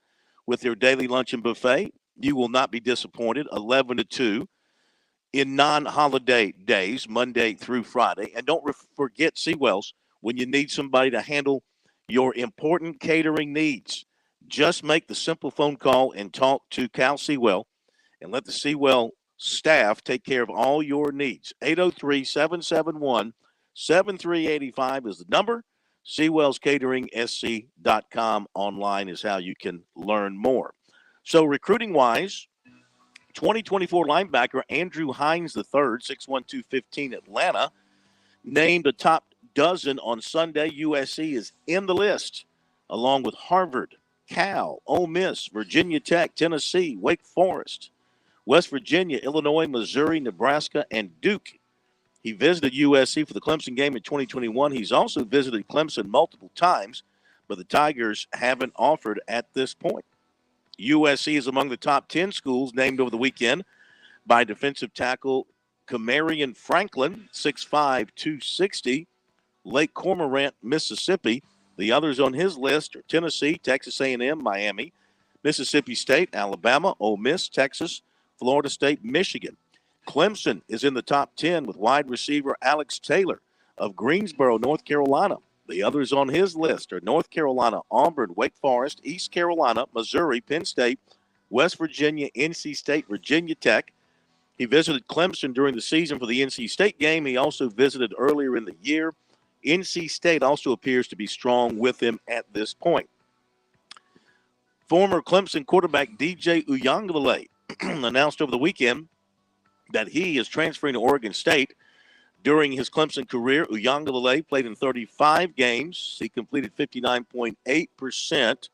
with their daily lunch and buffet, You will not be disappointed. 11-2 in non-holiday days, Monday through Friday. And don't forget Seawells when you need somebody to handle your important catering needs. Just make the simple phone call and talk to Cal Sewell and let the Sewell staff take care of all your needs. 803-771-7385 is the number. SewellsCateringSC.com online is how you can learn more. So recruiting-wise, 2024 linebacker Andrew Hines III, 6'1", 215, Atlanta, named a top dozen on Sunday. USC is in the list, along with Harvard, Cal, Ole Miss, Virginia Tech, Tennessee, Wake Forest, West Virginia, Illinois, Missouri, Nebraska, and Duke. He visited USC for the Clemson game in 2021. He's also visited Clemson multiple times, but the Tigers haven't offered at this point. USC is among the top 10 schools named over the weekend by defensive tackle Camarion Franklin, 6'5", 260, Lake Cormorant, Mississippi. The others on his list are Tennessee, Texas A&M, Miami, Mississippi State, Alabama, Ole Miss, Texas, Florida State, Michigan. Clemson is in the top 10 with wide receiver Alex Taylor of Greensboro, North Carolina. The others on his list are North Carolina, Auburn, Wake Forest, East Carolina, Missouri, Penn State, West Virginia, NC State, Virginia Tech. He visited Clemson during the season for the NC State game. He also visited earlier in the year. NC State also appears to be strong with him at this point. Former Clemson quarterback DJ Uiagalelei announced over the weekend that he is transferring to Oregon State. During his Clemson career, Uiagalelei played in 35 games. He completed 59.8%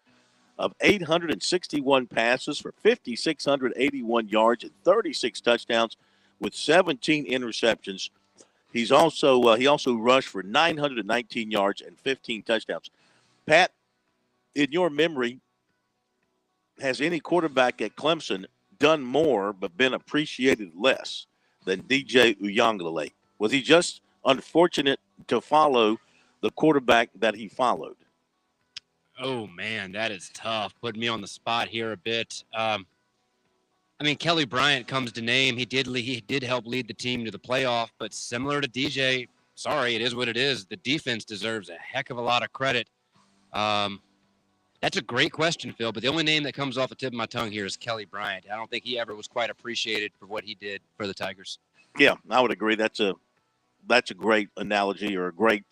of 861 passes for 5,681 yards and 36 touchdowns with 17 interceptions. He also rushed for 919 yards and 15 touchdowns. Pat, in your memory, has any quarterback at Clemson done more but been appreciated less than DJ Uiagalelei? Was he just unfortunate to follow the quarterback that he followed? Oh, man, that is tough. Putting me on the spot here a bit. Kelly Bryant comes to name. He did help lead the team to the playoff, but similar to DJ, sorry, it is what it is. The defense deserves a heck of a lot of credit. That's a great question, Phil, but the only name that comes off the tip of my tongue here is Kelly Bryant. I don't think he ever was quite appreciated for what he did for the Tigers. Yeah, I would agree. That's a great analogy or a great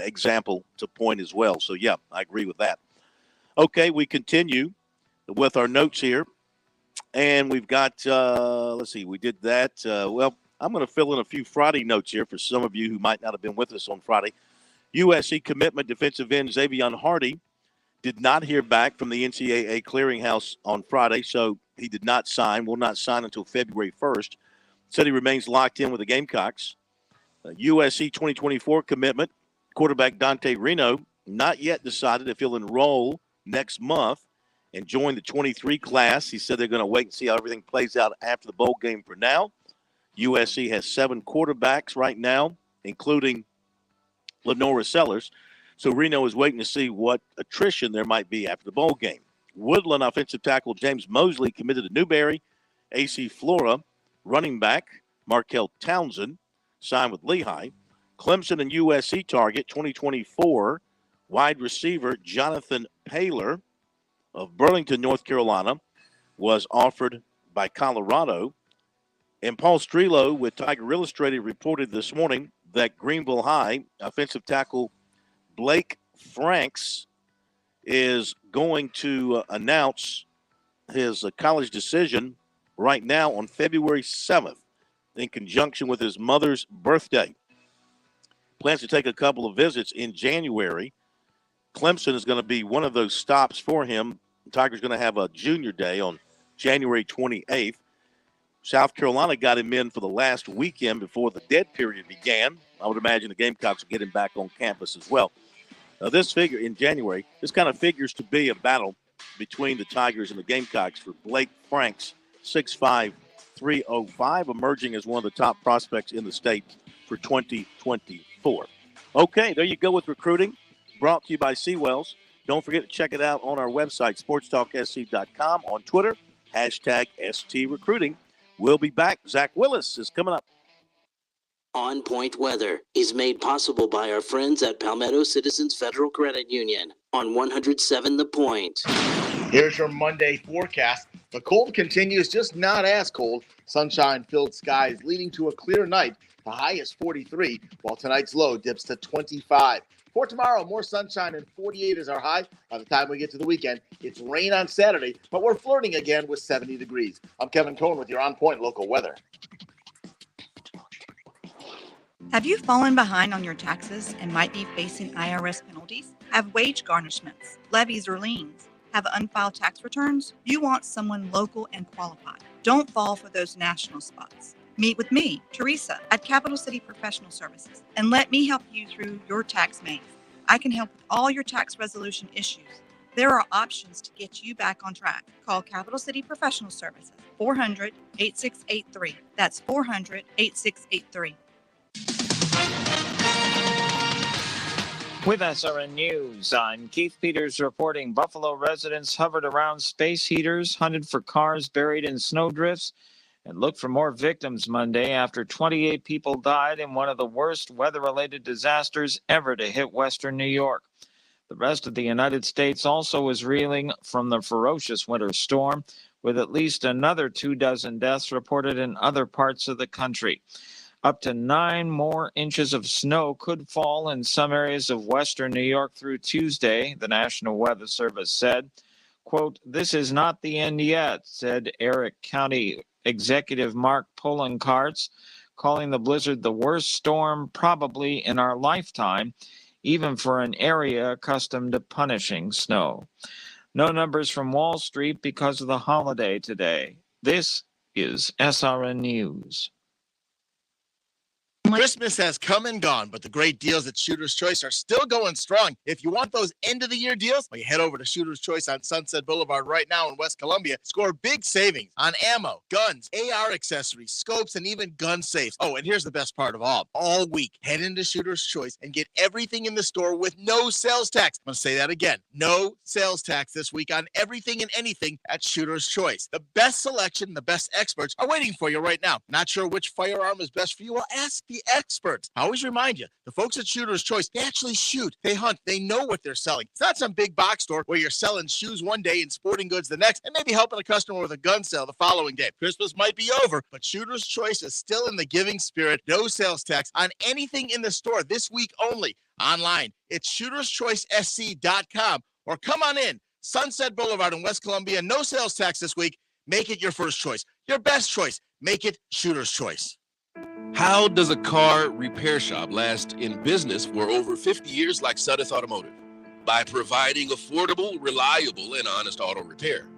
example to point as well. So, yeah, I agree with that. Okay, we continue with our notes here. And we've got, let's see, we did that. I'm going to fill in a few Friday notes here for some of you who might not have been with us on Friday. USC commitment defensive end Xavion Hardy did not hear back from the NCAA clearinghouse on Friday, so he did not sign, will not sign until February 1st. Said he remains locked in with the Gamecocks. USC 2024 commitment, quarterback Dante Reno, not yet decided if he'll enroll next month and join the 23 class. He said they're going to wait and see how everything plays out after the bowl game for now. USC has 7 quarterbacks right now, including Lenora Sellers. So Reno is waiting to see what attrition there might be after the bowl game. Woodland offensive tackle James Mosley committed to Newberry. AC Flora running back Markel Townsend signed with Lehigh. Clemson and USC target 2024 wide receiver Jonathan Paylor of Burlington, North Carolina, was offered by Colorado. And Paul Strelo with Tiger Illustrated reported this morning that Greenville High offensive tackle Blake Franks is going to announce his college decision right now on February 7th in conjunction with his mother's birthday. Plans to take a couple of visits in January. Clemson is going to be one of those stops for him. The Tigers going to have a junior day on January 28th. South Carolina got him in for the last weekend before the dead period began. I would imagine the Gamecocks will get him back on campus as well. Now, this figure in January, this kind of figures to be a battle between the Tigers and the Gamecocks for Blake Franks, 6'5", 305, emerging as one of the top prospects in the state for 2024. Okay, there you go with recruiting. Brought to you by Seawells. Don't forget to check it out on our website, sportstalksc.com, on Twitter, #STRecruiting. We'll be back. Zach Willis is coming up. On Point Weather is made possible by our friends at Palmetto Citizens Federal Credit Union on 107 The Point. Here's your Monday forecast. The cold continues, just not as cold. Sunshine-filled skies leading to a clear night. The high is 43, while tonight's low dips to 25. For tomorrow, more sunshine and 48 is our high. By the time we get to the weekend, it's rain on Saturday, but we're flirting again with 70 degrees. I'm Kevin Cohen with your On Point local weather. Have you fallen behind on your taxes and might be facing IRS penalties? Have wage garnishments, levies, or liens? Have unfiled tax returns? You want someone local and qualified. Don't fall for those national spots. Meet with me, Teresa, at Capital City Professional Services, and let me help you through your tax maze. I can help with all your tax resolution issues. There are options to get you back on track. Call Capital City Professional Services, 400-8683. That's 400-8683. With SRN News, I'm Keith Peters reporting Buffalo residents hovered around space heaters, hunted for cars buried in snowdrifts, and looked for more victims Monday after 28 people died in one of the worst weather-related disasters ever to hit western New York. The rest of the United States also is reeling from the ferocious winter storm, with at least another 24 deaths reported in other parts of the country. Up to 9 more inches of snow could fall in some areas of western New York through Tuesday, the National Weather Service said. Quote, "This is not the end yet," said Eric County Executive Mark Poloncarz, calling the blizzard the worst storm probably in our lifetime, even for an area accustomed to punishing snow. No numbers from Wall Street because of the holiday today. This is SRN News. Christmas has come and gone, but the great deals at Shooter's Choice are still going strong. If you want those end-of-the-year deals, well, you head over to Shooter's Choice on Sunset Boulevard right now in West Columbia. Score big savings on ammo, guns, AR accessories, scopes, and even gun safes. Oh, and here's the best part of all week, head into Shooter's Choice and get everything in the store with no sales tax. I'm going to say that again. No sales tax this week on everything and anything at Shooter's Choice. The best selection, the best experts are waiting for you right now. Not sure which firearm is best for you? Well, ask the experts. I always remind you, the folks at Shooter's Choice, they actually shoot, they hunt, they know what they're selling. It's not some big box store where you're selling shoes one day and sporting goods the next, and maybe helping a customer with a gun sale the following day. Christmas might be over, but Shooter's Choice is still in the giving spirit. No sales tax on anything in the store this week only. Online, it's shooterschoicesc.com, or come on in, Sunset Boulevard in West Columbia. No sales tax this week. Make it your first choice, your best choice. Make it Shooter's Choice. How does a car repair shop last in business for over 50 years like Sudeth Automotive? By providing affordable, reliable, and honest auto repair.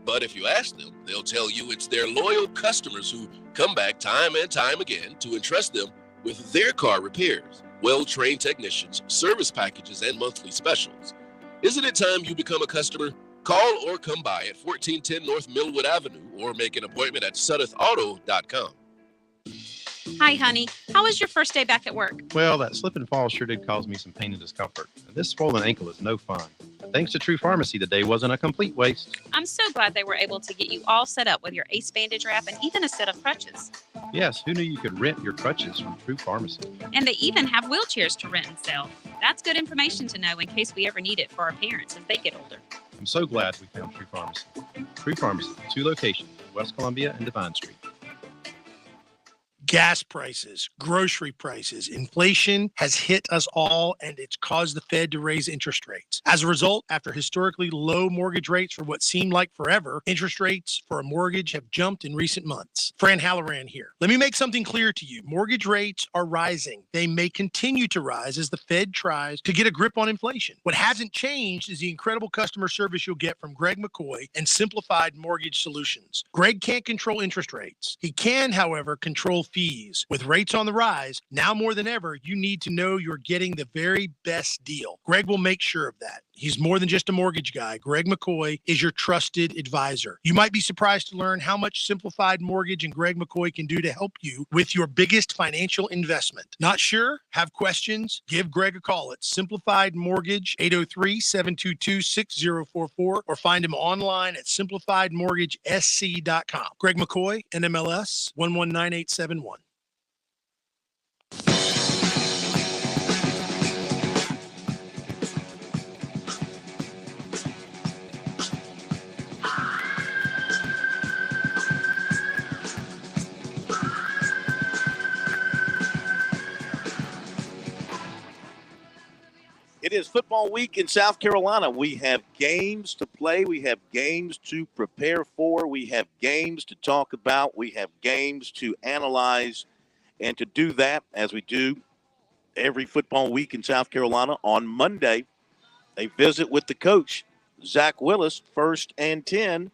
But if you ask them, they'll tell you it's their loyal customers who come back time and time again to entrust them with their car repairs, well-trained technicians, service packages, and monthly specials. Isn't it time you become a customer? Call or come by at 1410 North Millwood Avenue or make an appointment at sudethauto.com. Hi, honey. How was your first day back at work? Well, that slip and fall sure did cause me some pain and discomfort. This swollen ankle is no fun. Thanks to True Pharmacy, the day wasn't a complete waste. I'm so glad they were able to get you all set up with your ACE bandage wrap and even a set of crutches. Yes, who knew you could rent your crutches from True Pharmacy? And they even have wheelchairs to rent and sell. That's good information to know in case we ever need it for our parents as they get older. I'm so glad we found True Pharmacy. True Pharmacy, 2 locations, West Columbia and Divine Street. Gas prices, grocery prices, inflation has hit us all, and it's caused the Fed to raise interest rates. As a result, after historically low mortgage rates for what seemed like forever, interest rates for a mortgage have jumped in recent months. Fran Halloran here. Let me make something clear to you. Mortgage rates are rising. They may continue to rise as the Fed tries to get a grip on inflation. What hasn't changed is the incredible customer service you'll get from Greg McCoy and Simplified Mortgage Solutions. Greg can't control interest rates. He can, however, control fees. With rates on the rise, now more than ever, you need to know you're getting the very best deal. Greg will make sure of that. He's more than just a mortgage guy. Greg McCoy is your trusted advisor. You might be surprised to learn how much Simplified Mortgage and Greg McCoy can do to help you with your biggest financial investment. Not sure? Have questions? Give Greg a call at Simplified Mortgage, 803-722-6044, or find him online at simplifiedmortgagesc.com. Greg McCoy, NMLS 119871. It is football week in South Carolina. We have games to play. We have games to prepare for. We have games to talk about. We have games to analyze. And to do that, as we do every football week in South Carolina, on Monday, a visit with the coach, Zach Willis, 1st and 10.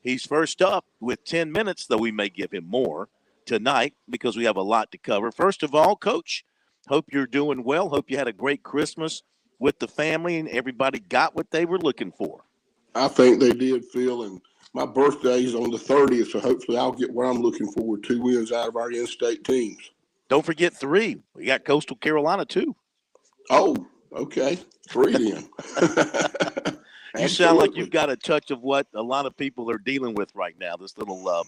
He's first up with 10 minutes, though we may give him more tonight because we have a lot to cover. First of all, Coach, hope you're doing well. Hope you had a great Christmas with the family and everybody got what they were looking for. I think they did, Phil, and my birthday is on the 30th, so hopefully I'll get what I'm looking for, 2 wins out of our in-state teams. Don't forget 3. We got Coastal Carolina, too. Oh, okay. 3 then. You sound like you've got a touch of what a lot of people are dealing with right now, this little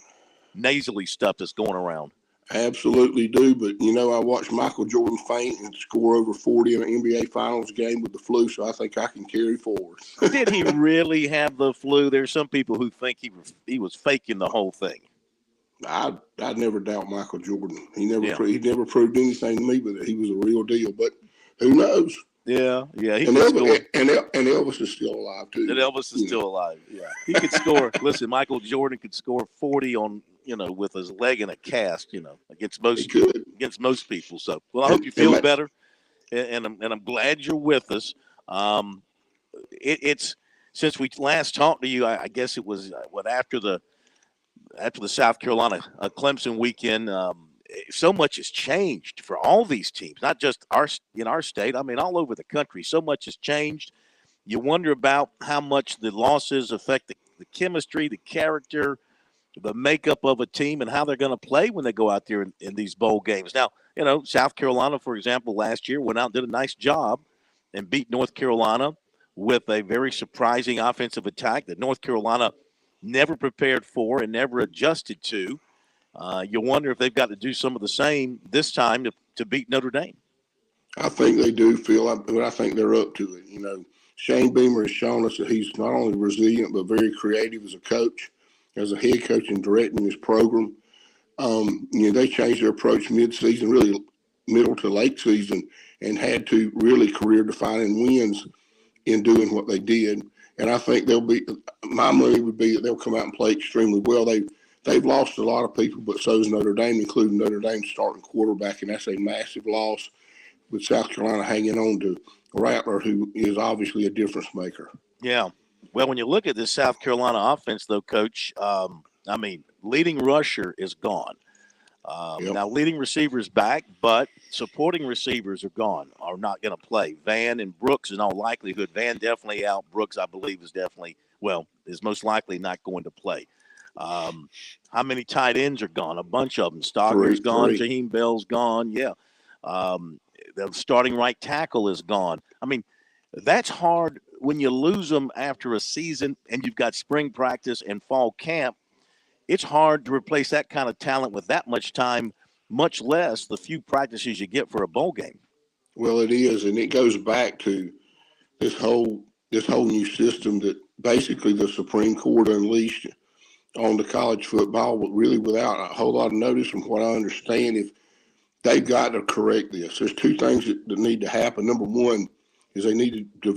nasally stuff that's going around. Absolutely do, but, I watched Michael Jordan faint and score over 40 in an NBA Finals game with the flu, so I think I can carry forward. Did he really have the flu? There's some people who think he was faking the whole thing. I never doubt Michael Jordan. He never proved anything to me, but he was a real deal. But who knows? Yeah. He and, could score. And Elvis is still alive too. And Elvis is still alive. Yeah, he could score. Listen, Michael Jordan could score 40 on with his leg in a cast. Against most people. So well, I hope you feel better, and I'm glad you're with us. It's since we last talked to you. I guess it was after the South Carolina Clemson weekend. So much has changed for all these teams, not just in our state. I mean, all over the country. So much has changed. You wonder about how much the losses affect the chemistry, the character, the makeup of a team, and how they're going to play when they go out there in these bowl games. Now, South Carolina, for example, last year went out and did a nice job and beat North Carolina with a very surprising offensive attack that North Carolina never prepared for and never adjusted to. You wonder if they've got to do some of the same this time to beat Notre Dame. I think they do, Phil, but I think they're up to it. Shane Beamer has shown us that he's not only resilient but very creative as a coach, as a head coach and directing his program. They changed their approach mid-season, really middle to late season, and had to really career-defining wins in doing what they did. And I think my money would be that they'll come out and play extremely well. They've lost a lot of people, but so is Notre Dame, including Notre Dame's starting quarterback, and that's a massive loss, with South Carolina hanging on to Rattler, who is obviously a difference maker. Yeah. Well, when you look at this South Carolina offense, though, Coach, leading rusher is gone. Now, leading receivers back, but supporting receivers are gone, are not going to play. Van and Brooks, in all likelihood, Van definitely out. Brooks, I believe, is most likely not going to play. How many tight ends are gone? A bunch of them. Stocker's gone. Jaheim Bell's gone. Yeah. The starting right tackle is gone. I mean, that's hard when you lose them after a season and you've got spring practice and fall camp. It's hard to replace that kind of talent with that much time, much less the few practices you get for a bowl game. Well, it is, and it goes back to this whole new system that basically the Supreme Court unleashed on the college football, but really without a whole lot of notice. From what I understand, if they've got to correct this, there's 2 things that need to happen. Number one is they need to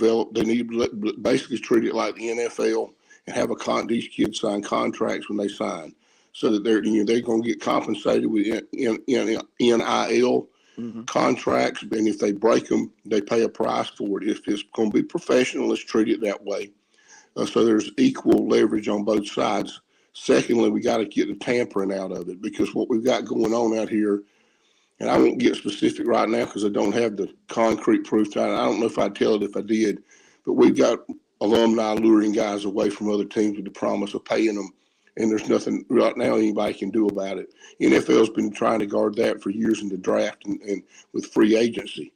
basically treat it like the NFL and have these kids sign contracts when they sign, so that they're going to get compensated with NIL contracts, and if they break them, they pay a price for it. If it's going to be professional, let's treat it that way. So there's equal leverage on both sides. Secondly, we got to get the tampering out of it, because what we've got going on out here, and I won't get specific right now because I don't have the concrete proof to it. I don't know if I'd tell it if I did, but we've got alumni luring guys away from other teams with the promise of paying them, and there's nothing right now anybody can do about it. NFL's been trying to guard that for years in the draft and with free agency.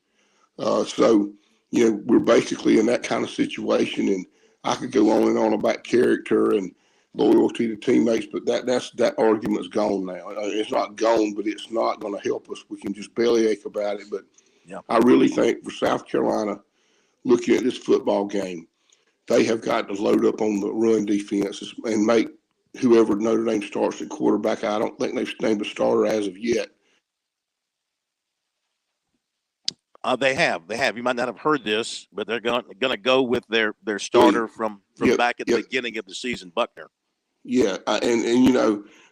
So, we're basically in that kind of situation, and I could go on and on about character and loyalty to teammates, but that argument's gone now. It's not gone, but it's not going to help us. We can just bellyache about it, but I really think for South Carolina, looking at this football game, they have got to load up on the run defenses and make whoever Notre Dame starts at quarterback. I don't think they've named a starter as of yet. They have. You might not have heard this, but they're going to go with their starter from back at the beginning of the season, Buckner. Yeah, and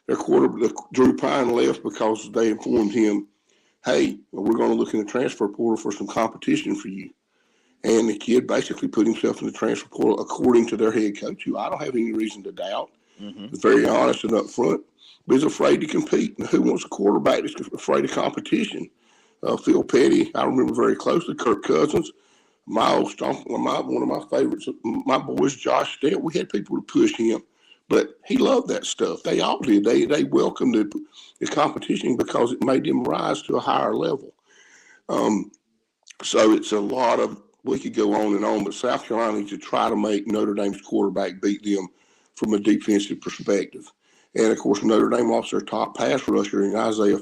their quarterback, Drew Pine, left because they informed him, hey, we're going to look in the transfer portal for some competition for you. And the kid basically put himself in the transfer portal according to their head coach, who I don't have any reason to doubt. He's very honest and upfront, but he's afraid to compete. And who wants a quarterback that's afraid of competition? Phil Petty, I remember very closely. Kirk Cousins, one of my favorites, my boys, Josh Stell. We had people to push him, but he loved that stuff. They all did. They welcomed the competition because it made them rise to a higher level. So it's a lot of, we could go on and on, but South Carolina needs to try to make Notre Dame's quarterback beat them from a defensive perspective. And, of course, Notre Dame lost their top pass rusher in Isaiah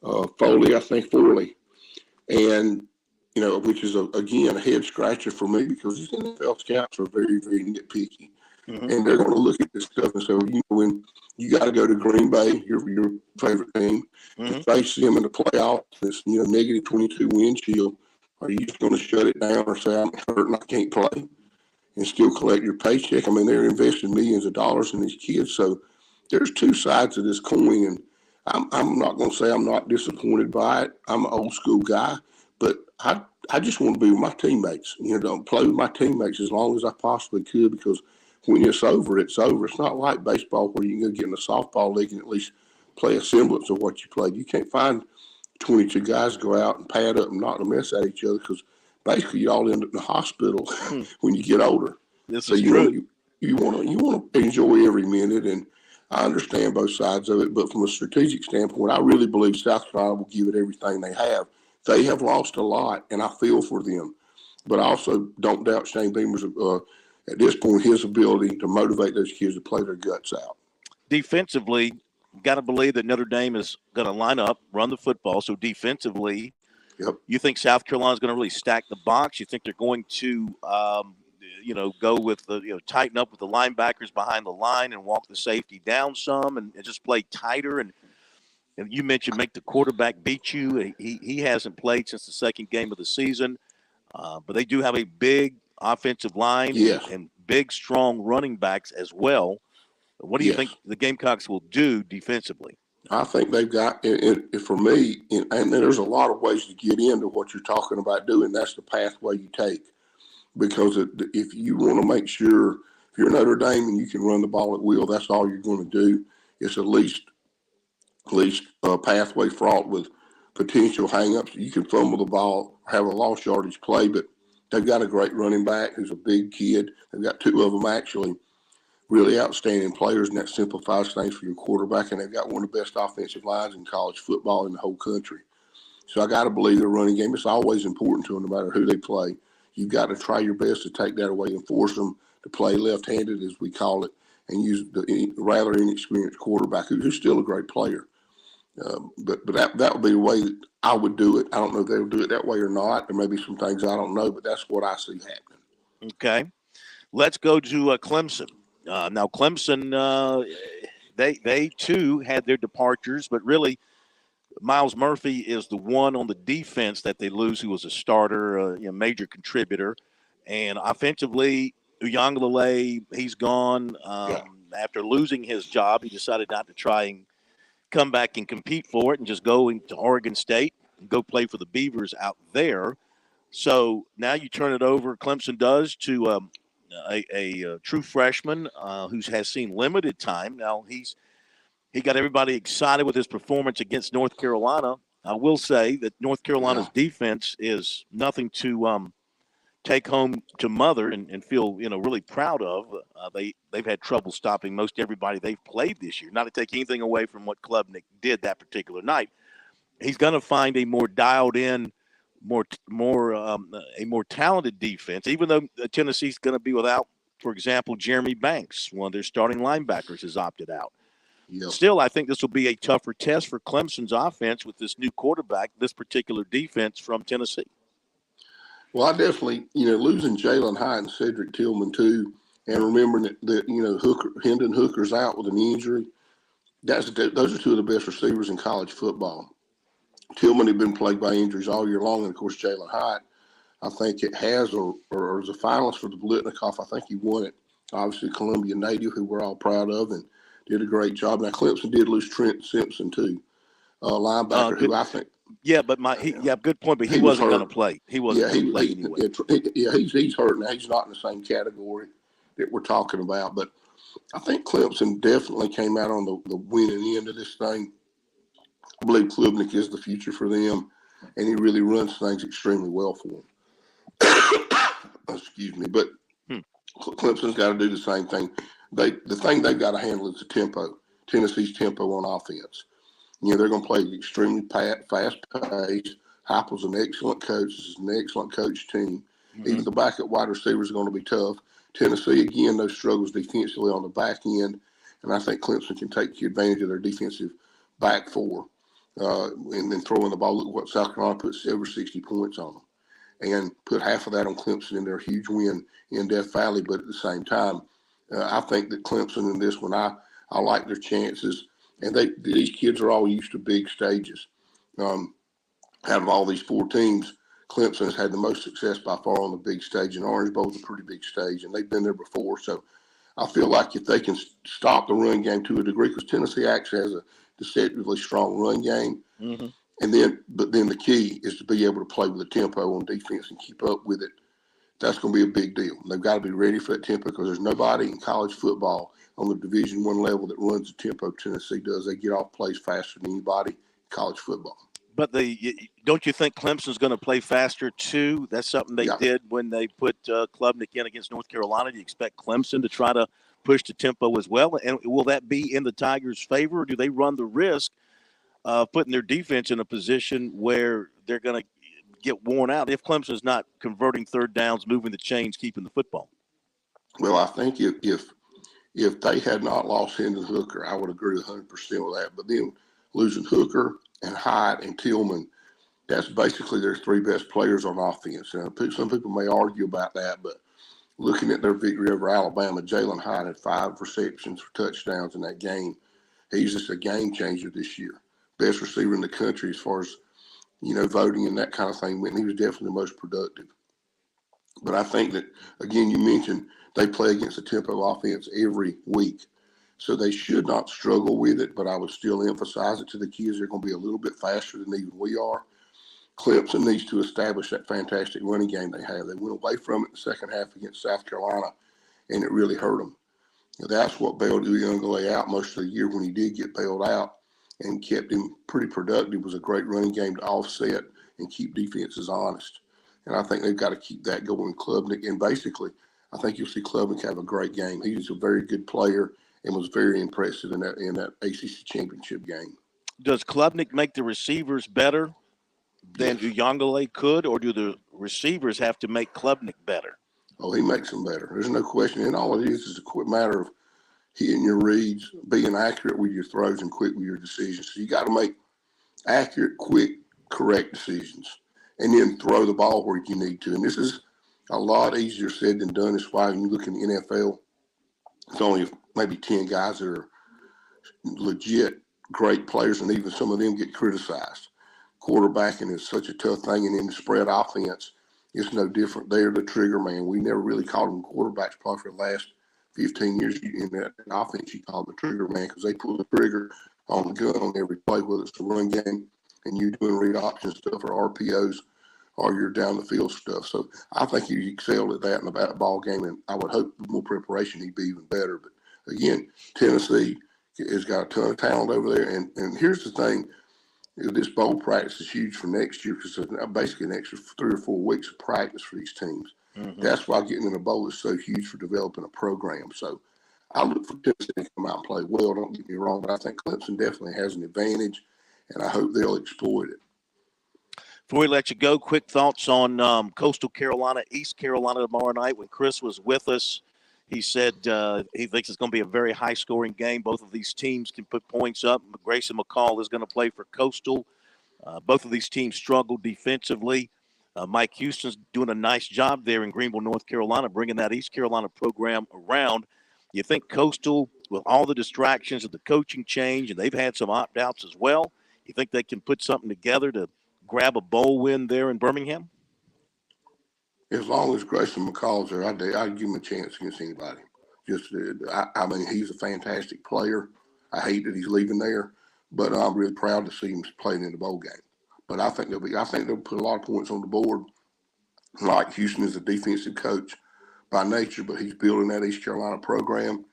Foley. And, which is, again, a head scratcher for me because these NFL scouts are very, very nitpicky. And they're going to look at this stuff and say, when you got to go to Green Bay, your favorite team, to face them in the playoffs, this, negative 22 wind chill, are you just going to shut it down or say, I'm hurt and I can't play and still collect your paycheck? I mean, they're investing millions of dollars in these kids. So there's two sides of this coin. And I'm not going to say I'm not disappointed by it. I'm an old school guy, but I just want to be with my teammates, play with my teammates as long as I possibly could, because when it's over, it's over. It's not like baseball where you can go get in a softball league and at least play a semblance of what you played. You can't find 22 guys to go out and pad up and knock a mess at each other because basically you all end up in the hospital when you get older. This is true. You want to enjoy every minute, and I understand both sides of it. But from a strategic standpoint, I really believe South Carolina will give it everything they have. They have lost a lot, and I feel for them. But I also don't doubt Shane Beamer's, at this point, his ability to motivate those kids to play their guts out. Defensively, got to believe that Notre Dame is going to line up, run the football. So defensively, you think South Carolina is going to really stack the box? You think they're going to, go with tighten up with the linebackers behind the line and walk the safety down some and just play tighter? And you mentioned make the quarterback beat you. He hasn't played since the second game of the season, but they do have a big offensive line and big, strong running backs as well. What do you think the Gamecocks will do defensively? I think they've got, for me, and there's a lot of ways to get into what you're talking about doing. That's the pathway you take. Because if you want to make sure, if you're Notre Dame and you can run the ball at will, that's all you're going to do. It's at least a pathway fraught with potential hangups. You can fumble the ball, have a lost yardage play, but they've got a great running back who's a big kid. They've got two of them actually really outstanding players, and that simplifies things for your quarterback. And they've got one of the best offensive lines in college football in the whole country. So I got to believe their running game. It's always important to them, no matter who they play. You've got to try your best to take that away and force them to play left-handed, as we call it, and use the rather inexperienced quarterback, who's still a great player. But that would be the way that I would do it. I don't know if they would do it that way or not. There may be some things I don't know, but that's what I see happening. Okay. Let's go to Clemson. Now, Clemson, they too had their departures, but really Miles Murphy is the one on the defense that they lose who was a starter, a major contributor. And offensively, Uiagalelei, he's gone. After losing his job, he decided not to try and come back and compete for it and just go into Oregon State and go play for the Beavers out there. So now you turn it over, Clemson does, to a true freshman who has seen limited time. Now he got everybody excited with his performance against North Carolina. I will say that North Carolina's defense is nothing to take home to mother and feel really proud of. They've had trouble stopping most everybody they've played this year. Not to take anything away from what Klubnik did that particular night. He's going to find a more dialed in, a more talented defense. Even though Tennessee's going to be without, for example, Jeremy Banks, one of their starting linebackers, has opted out. Yep. Still, I think this will be a tougher test for Clemson's offense with this new quarterback, this particular defense from Tennessee. Well, I definitely, losing Jalen Hyatt and Cedric Tillman too, and remembering that Hendon Hooker's out with an injury. Those are two of the best receivers in college football. Tillman had been plagued by injuries all year long, and of course Jalen Hyatt, I think it has or is a finalist for the Blitnikoff. I think he won it. Obviously, Columbia native, who we're all proud of, and did a great job. Now Clemson did lose Trent Simpson too, linebacker, who I think. Yeah, but good point. But he wasn't going to play. He wasn't going to play anyway. He's hurt now. He's not in the same category that we're talking about. But I think Clemson definitely came out on the winning end of this thing. I believe Klubnik is the future for them, and he really runs things extremely well for them. Excuse me. But Clemson's got to do the same thing. The thing they've got to handle is the tempo, Tennessee's tempo on offense. They're going to play extremely fast pace. Heupel's an excellent coach. This is an excellent coach team. Even the backup wide receivers are going to be tough. Tennessee, again, those struggles defensively on the back end, and I think Clemson can take advantage of their defensive back four and then throwing the ball. Look what South Carolina puts over 60 points on them, and put half of that on Clemson in their huge win in Death Valley. But at the same time, I think that Clemson in this one, I like their chances. And these kids are all used to big stages. Out of all these four teams, Clemson has had the most success by far on the big stage, and Orange Bowl is a pretty big stage, and they've been there before. So I feel like if they can stop the run game to a degree, because Tennessee actually has a deceptively strong run game, but then the key is to be able to play with the tempo on defense and keep up with it. That's going to be a big deal. They've got to be ready for that tempo because there's nobody in college football on the Division I level that runs the tempo Tennessee does. They get off plays faster than anybody in college football. But don't you think Clemson's going to play faster too? That's something they did when they put Klubnik in against North Carolina. Do you expect Clemson to try to push the tempo as well? And will that be in the Tigers' favor, or do they run the risk of putting their defense in a position where they're going to get worn out if Clemson's not converting third downs, moving the chains, keeping the football? Well, I think if they had not lost Hendon Hooker, I would agree 100% with that. But then losing Hooker and Hyatt and Tillman, that's basically their three best players on offense. Now, some people may argue about that, but looking at their victory over Alabama, Jalen Hyatt had 5 receptions for touchdowns in that game. He's just a game changer this year. Best receiver in the country as far as, voting and that kind of thing went. He was definitely the most productive. But I think that, again, you mentioned they play against a tempo offense every week. So they should not struggle with it, but I would still emphasize it to the kids. They're going to be a little bit faster than even we are. Clemson needs to establish that fantastic running game they have. They went away from it in the second half against South Carolina, and it really hurt them. That's what bailed Uyunglele out most of the year when he did get bailed out and kept him pretty productive. It was a great running game to offset and keep defenses honest. And I think they've got to keep that going. Klubnik, and basically, I think you'll see Klubnik have a great game. He's a very good player and was very impressive in that ACC championship game. Does Klubnik make the receivers better than Uyunglele could, or do the receivers have to make Klubnik better? Oh, he makes them better. There's no question. And all it is a quick matter of hitting your reads, being accurate with your throws, and quick with your decisions. So you got to make accurate, quick, correct decisions, and then throw the ball where you need to. And this is a lot easier said than done. It's why when you look in the NFL, it's only maybe 10 guys that are legit great players, and even some of them get criticized. Quarterbacking is such a tough thing, and in the spread offense, it's no different. They're the trigger man. We never really called them quarterbacks probably for the last 15 years in that offense. You call them the trigger man because they pull the trigger on the gun on every play, whether it's the run game and you doing read option stuff or RPOs or your down the field stuff. So I think he excelled at that in the ball game, and I would hope with more preparation he'd be even better. But again, Tennessee has got a ton of talent over there. And here's the thing. This bowl practice is huge for next year because it's basically an extra 3 or 4 weeks of practice for these teams. Mm-hmm. That's why getting in a bowl is so huge for developing a program. So I look for Tennessee to come out and play well. Don't get me wrong, but I think Clemson definitely has an advantage, and I hope they'll exploit it. Before we let you go, quick thoughts on Coastal Carolina, East Carolina tomorrow night. When Chris was with us, he said he thinks it's going to be a very high-scoring game. Both of these teams can put points up. Grayson McCall is going to play for Coastal. Both of these teams struggle defensively. Mike Houston's doing a nice job there in Greenville, North Carolina, bringing that East Carolina program around. You think Coastal, with all the distractions of the coaching change, and they've had some opt-outs as well, you think they can put something together to grab a bowl win there in Birmingham? As long as Grayson McCall's there, I'd give him a chance against anybody. I mean, he's a fantastic player. I hate that he's leaving there, but I'm really proud to see him playing in the bowl game. But I think they'll put a lot of points on the board. Like Houston is a defensive coach by nature, but he's building that East Carolina program,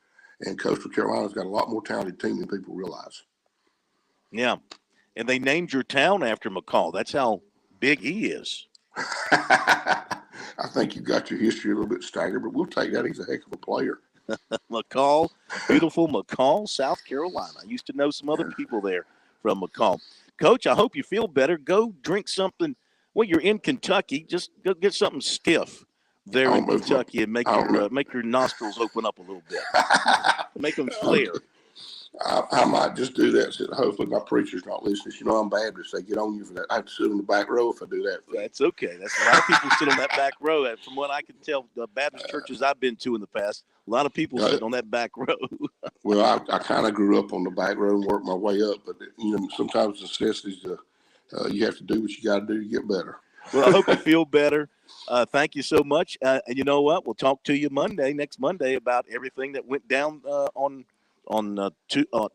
and Coastal Carolina's got a lot more talented team than people realize. Yeah, and they named your town after McCall. That's how big he is. I think you got your history a little bit staggered, but we'll take that. He's a heck of a player. McCall, beautiful McCall, South Carolina. I used to know some other people there from McCall. Coach, I hope you feel better. Go drink something. Well, you're in Kentucky. Just go get something stiff there in Kentucky and make your nostrils open up a little bit. Make them flare. I might just do that. So hopefully my preacher's not listening. You know, I'm Baptist. They get on you for that. I have to sit on the back row if I do that. That's okay. That's a lot of people sit on that back row. From what I can tell, the Baptist churches I've been to in the past, a lot of people sitting on that back row. Well, I kind of grew up on the back row and worked my way up. But, you know, sometimes necessities, you have to do what you got to do to get better. Well, I hope you feel better. Thank you so much. And you know what? We'll talk to you next Monday, about everything that went down on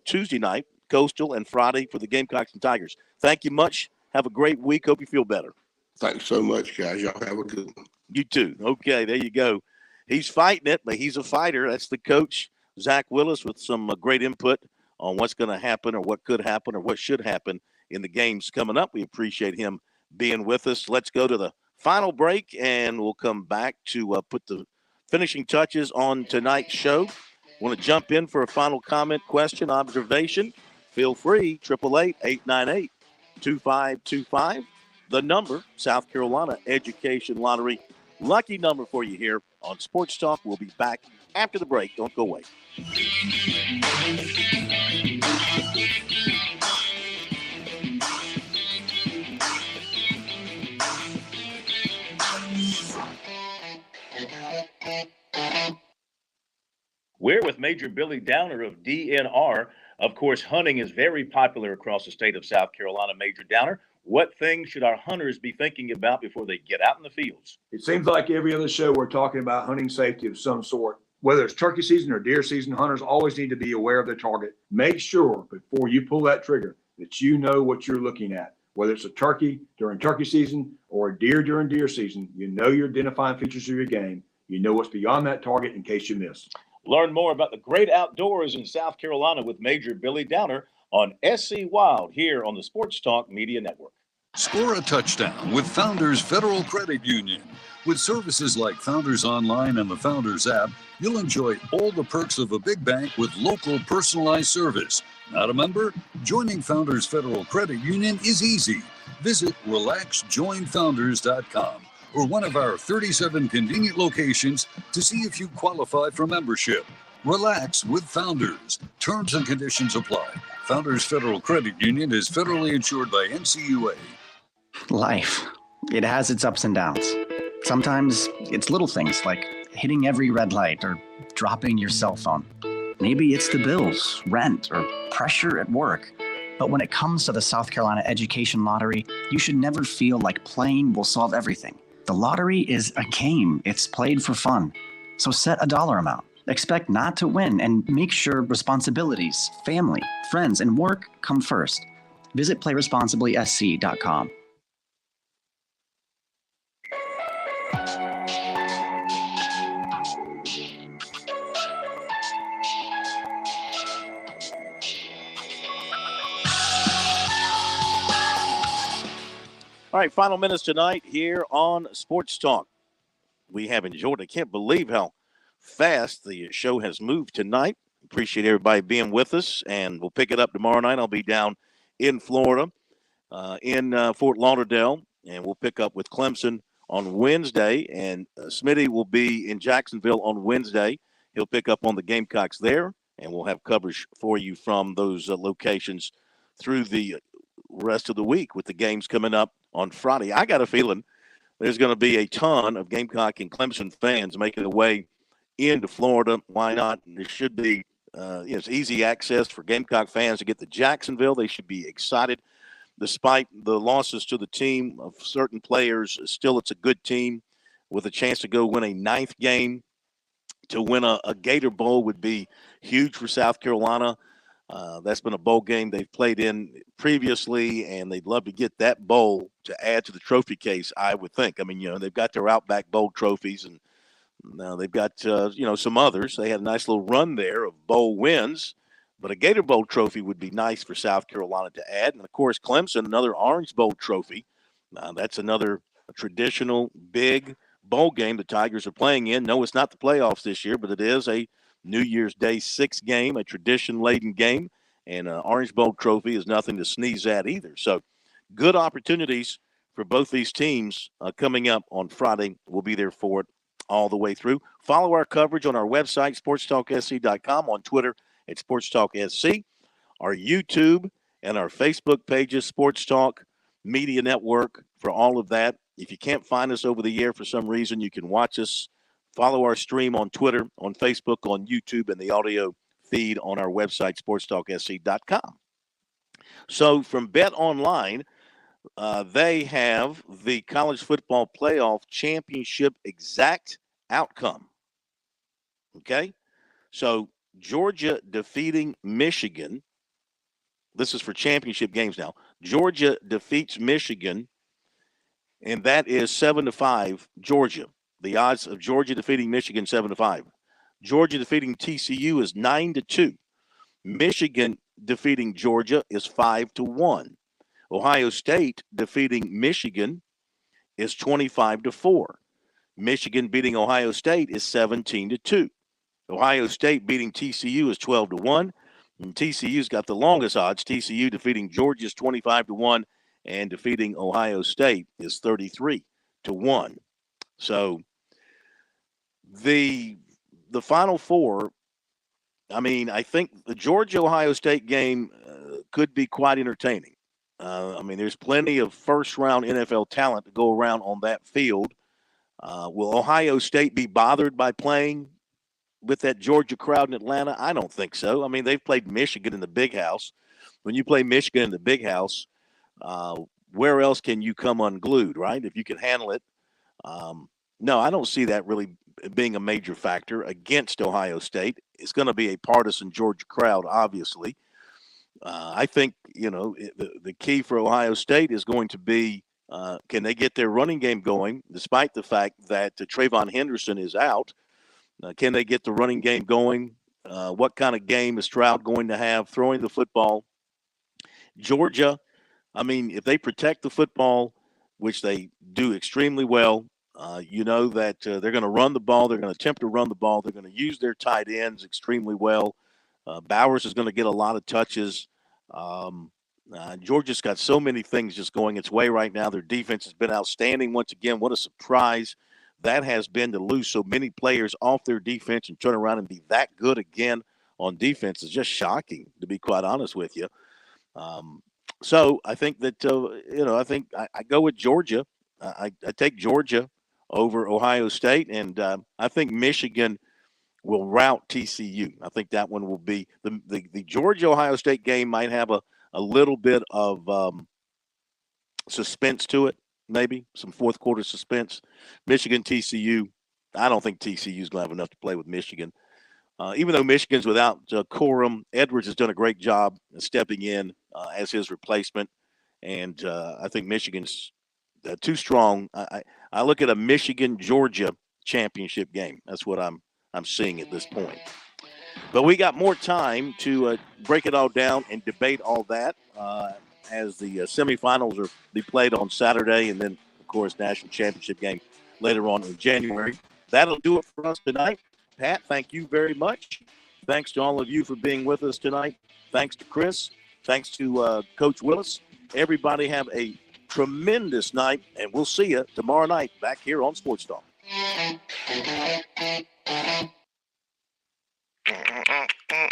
Tuesday night, Coastal, and Friday for the Gamecocks and Tigers. Thank you much. Have a great week. Hope you feel better. Thanks so much, guys. Y'all have a good one. You too. Okay, there you go. He's fighting it, but he's a fighter. That's the coach, Zach Willis, with some great input on what's going to happen or what could happen or what should happen in the games coming up. We appreciate him being with us. Let's go to the final break, and we'll come back to put the finishing touches on tonight's show. Want to jump in for a final comment, question, observation? Feel free, 888-898-2525. The number, South Carolina Education Lottery. Lucky number for you here on Sports Talk. We'll be back after the break. Don't go away. We're with Major Billy Downer of DNR. Of course, hunting is very popular across the state of South Carolina. Major Downer, what things should our hunters be thinking about before they get out in the fields? It seems like every other show we're talking about hunting safety of some sort. Whether it's turkey season or deer season, hunters always need to be aware of their target. Make sure before you pull that trigger that you know what you're looking at. Whether it's a turkey during turkey season or a deer during deer season, you know your identifying features of your game. You know what's beyond that target in case you miss. Learn more about the great outdoors in South Carolina with Major Billy Downer on SC Wild here on the Sports Talk Media Network. Score a touchdown with Founders Federal Credit Union. With services like Founders Online and the Founders app, you'll enjoy all the perks of a big bank with local personalized service. Not a member? Joining Founders Federal Credit Union is easy. Visit relaxjoinfounders.com or one of our 37 convenient locations to see if you qualify for membership. Relax with Founders. Terms and conditions apply. Founders Federal Credit Union is federally insured by NCUA. Life, it has its ups and downs. Sometimes it's little things like hitting every red light or dropping your cell phone. Maybe it's the bills, rent, or pressure at work. But when it comes to the South Carolina Education Lottery, you should never feel like playing will solve everything. The lottery is a game. It's played for fun. So set a dollar amount. Expect not to win and make sure responsibilities, family, friends, and work come first. Visit playresponsiblysc.com. All right, final minutes tonight here on Sports Talk. we have enjoyed. I can't believe how fast the show has moved tonight. Appreciate everybody being with us, and we'll pick it up tomorrow night. I'll be down in Florida, in Fort Lauderdale, and we'll pick up with Clemson on Wednesday, and Smitty will be in Jacksonville on Wednesday. He'll pick up on the Gamecocks there, and we'll have coverage for you from those locations through the rest of the week with the games coming up on Friday. I got a feeling there's going to be a ton of Gamecock and Clemson fans making their way into Florida. Why not? There should be it's easy access for Gamecock fans to get to Jacksonville. They should be excited. Despite the losses to the team of certain players, still it's a good team with a chance to go win a 9th game. To win a Gator Bowl would be huge for South Carolina. That's been a bowl game they've played in previously, and they'd love to get that bowl to add to the trophy case, I would think. I mean, they've got their Outback Bowl trophies, and now they've got, some others. They had a nice little run there of bowl wins, but a Gator Bowl trophy would be nice for South Carolina to add. And, of course, Clemson, another Orange Bowl trophy. That's another traditional big bowl game the Tigers are playing in. No, it's not the playoffs this year, but it is a New Year's Day 6 game, a tradition-laden game, and an Orange Bowl trophy is nothing to sneeze at either. So good opportunities for both these teams coming up on Friday. We'll be there for it all the way through. Follow our coverage on our website, sportstalksc.com, on Twitter at SportsTalkSC, our YouTube and our Facebook pages, Sports Talk Media Network, for all of that. If you can't find us over the air for some reason, you can watch us. Follow our stream on Twitter, on Facebook, on YouTube, and the audio feed on our website, sportstalksc.com. So from Bet Online, they have the college football playoff championship exact outcome. Okay? So Georgia defeating Michigan. This is for championship games now. Georgia defeats Michigan, and that is 7-5 Georgia. The odds of Georgia defeating Michigan, 7-5. Georgia defeating TCU is 9-2. Michigan defeating Georgia is 5-1. Ohio State defeating Michigan is 25-4. Michigan beating Ohio State is 17-2. Ohio State beating TCU is 12-1. And TCU's got the longest odds. TCU defeating Georgia is 25-1, and defeating Ohio State is 33-1. So the Final Four, I mean, I think the Georgia-Ohio State game could be quite entertaining. There's plenty of first-round NFL talent to go around on that field. Will Ohio State be bothered by playing with that Georgia crowd in Atlanta? I don't think so. I mean, they've played Michigan in the Big House. When you play Michigan in the Big House, where else can you come unglued, right? If you can handle it. No, I don't see that really being a major factor against Ohio State. It's going to be a partisan Georgia crowd, obviously. I think, the key for Ohio State is going to be, can they get their running game going, despite the fact that Trayvon Henderson is out? Can they get the running game going? What kind of game is Stroud going to have throwing the football? Georgia, if they protect the football, which they do extremely well, that they're going to run the ball. They're going to attempt to run the ball. They're going to use their tight ends extremely well. Bowers is going to get a lot of touches. Georgia's got so many things just going its way right now. Their defense has been outstanding once again. What a surprise that has been to lose so many players off their defense and turn around and be that good again on defense is just shocking, to be quite honest with you. So I think that, I go with Georgia. I take Georgia over Ohio State, and I think Michigan will rout TCU. I think that one will be the Georgia-Ohio State game might have a little bit of suspense to it, maybe some fourth quarter suspense. Michigan, TCU, I don't think TCU is going to have enough to play with Michigan. Even though Michigan's without Corum, Edwards has done a great job stepping in as his replacement, and I think Michigan's too strong. I look at a Michigan-Georgia championship game. That's what I'm seeing at this point. But we got more time to break it all down and debate all that as the semifinals are be played on Saturday, and then, of course, national championship game later on in January. That'll do it for us tonight. Pat, thank you very much. Thanks to all of you for being with us tonight. Thanks to Chris. Thanks to Coach Willis. Everybody have a tremendous night, and we'll see you tomorrow night back here on Sports Talk.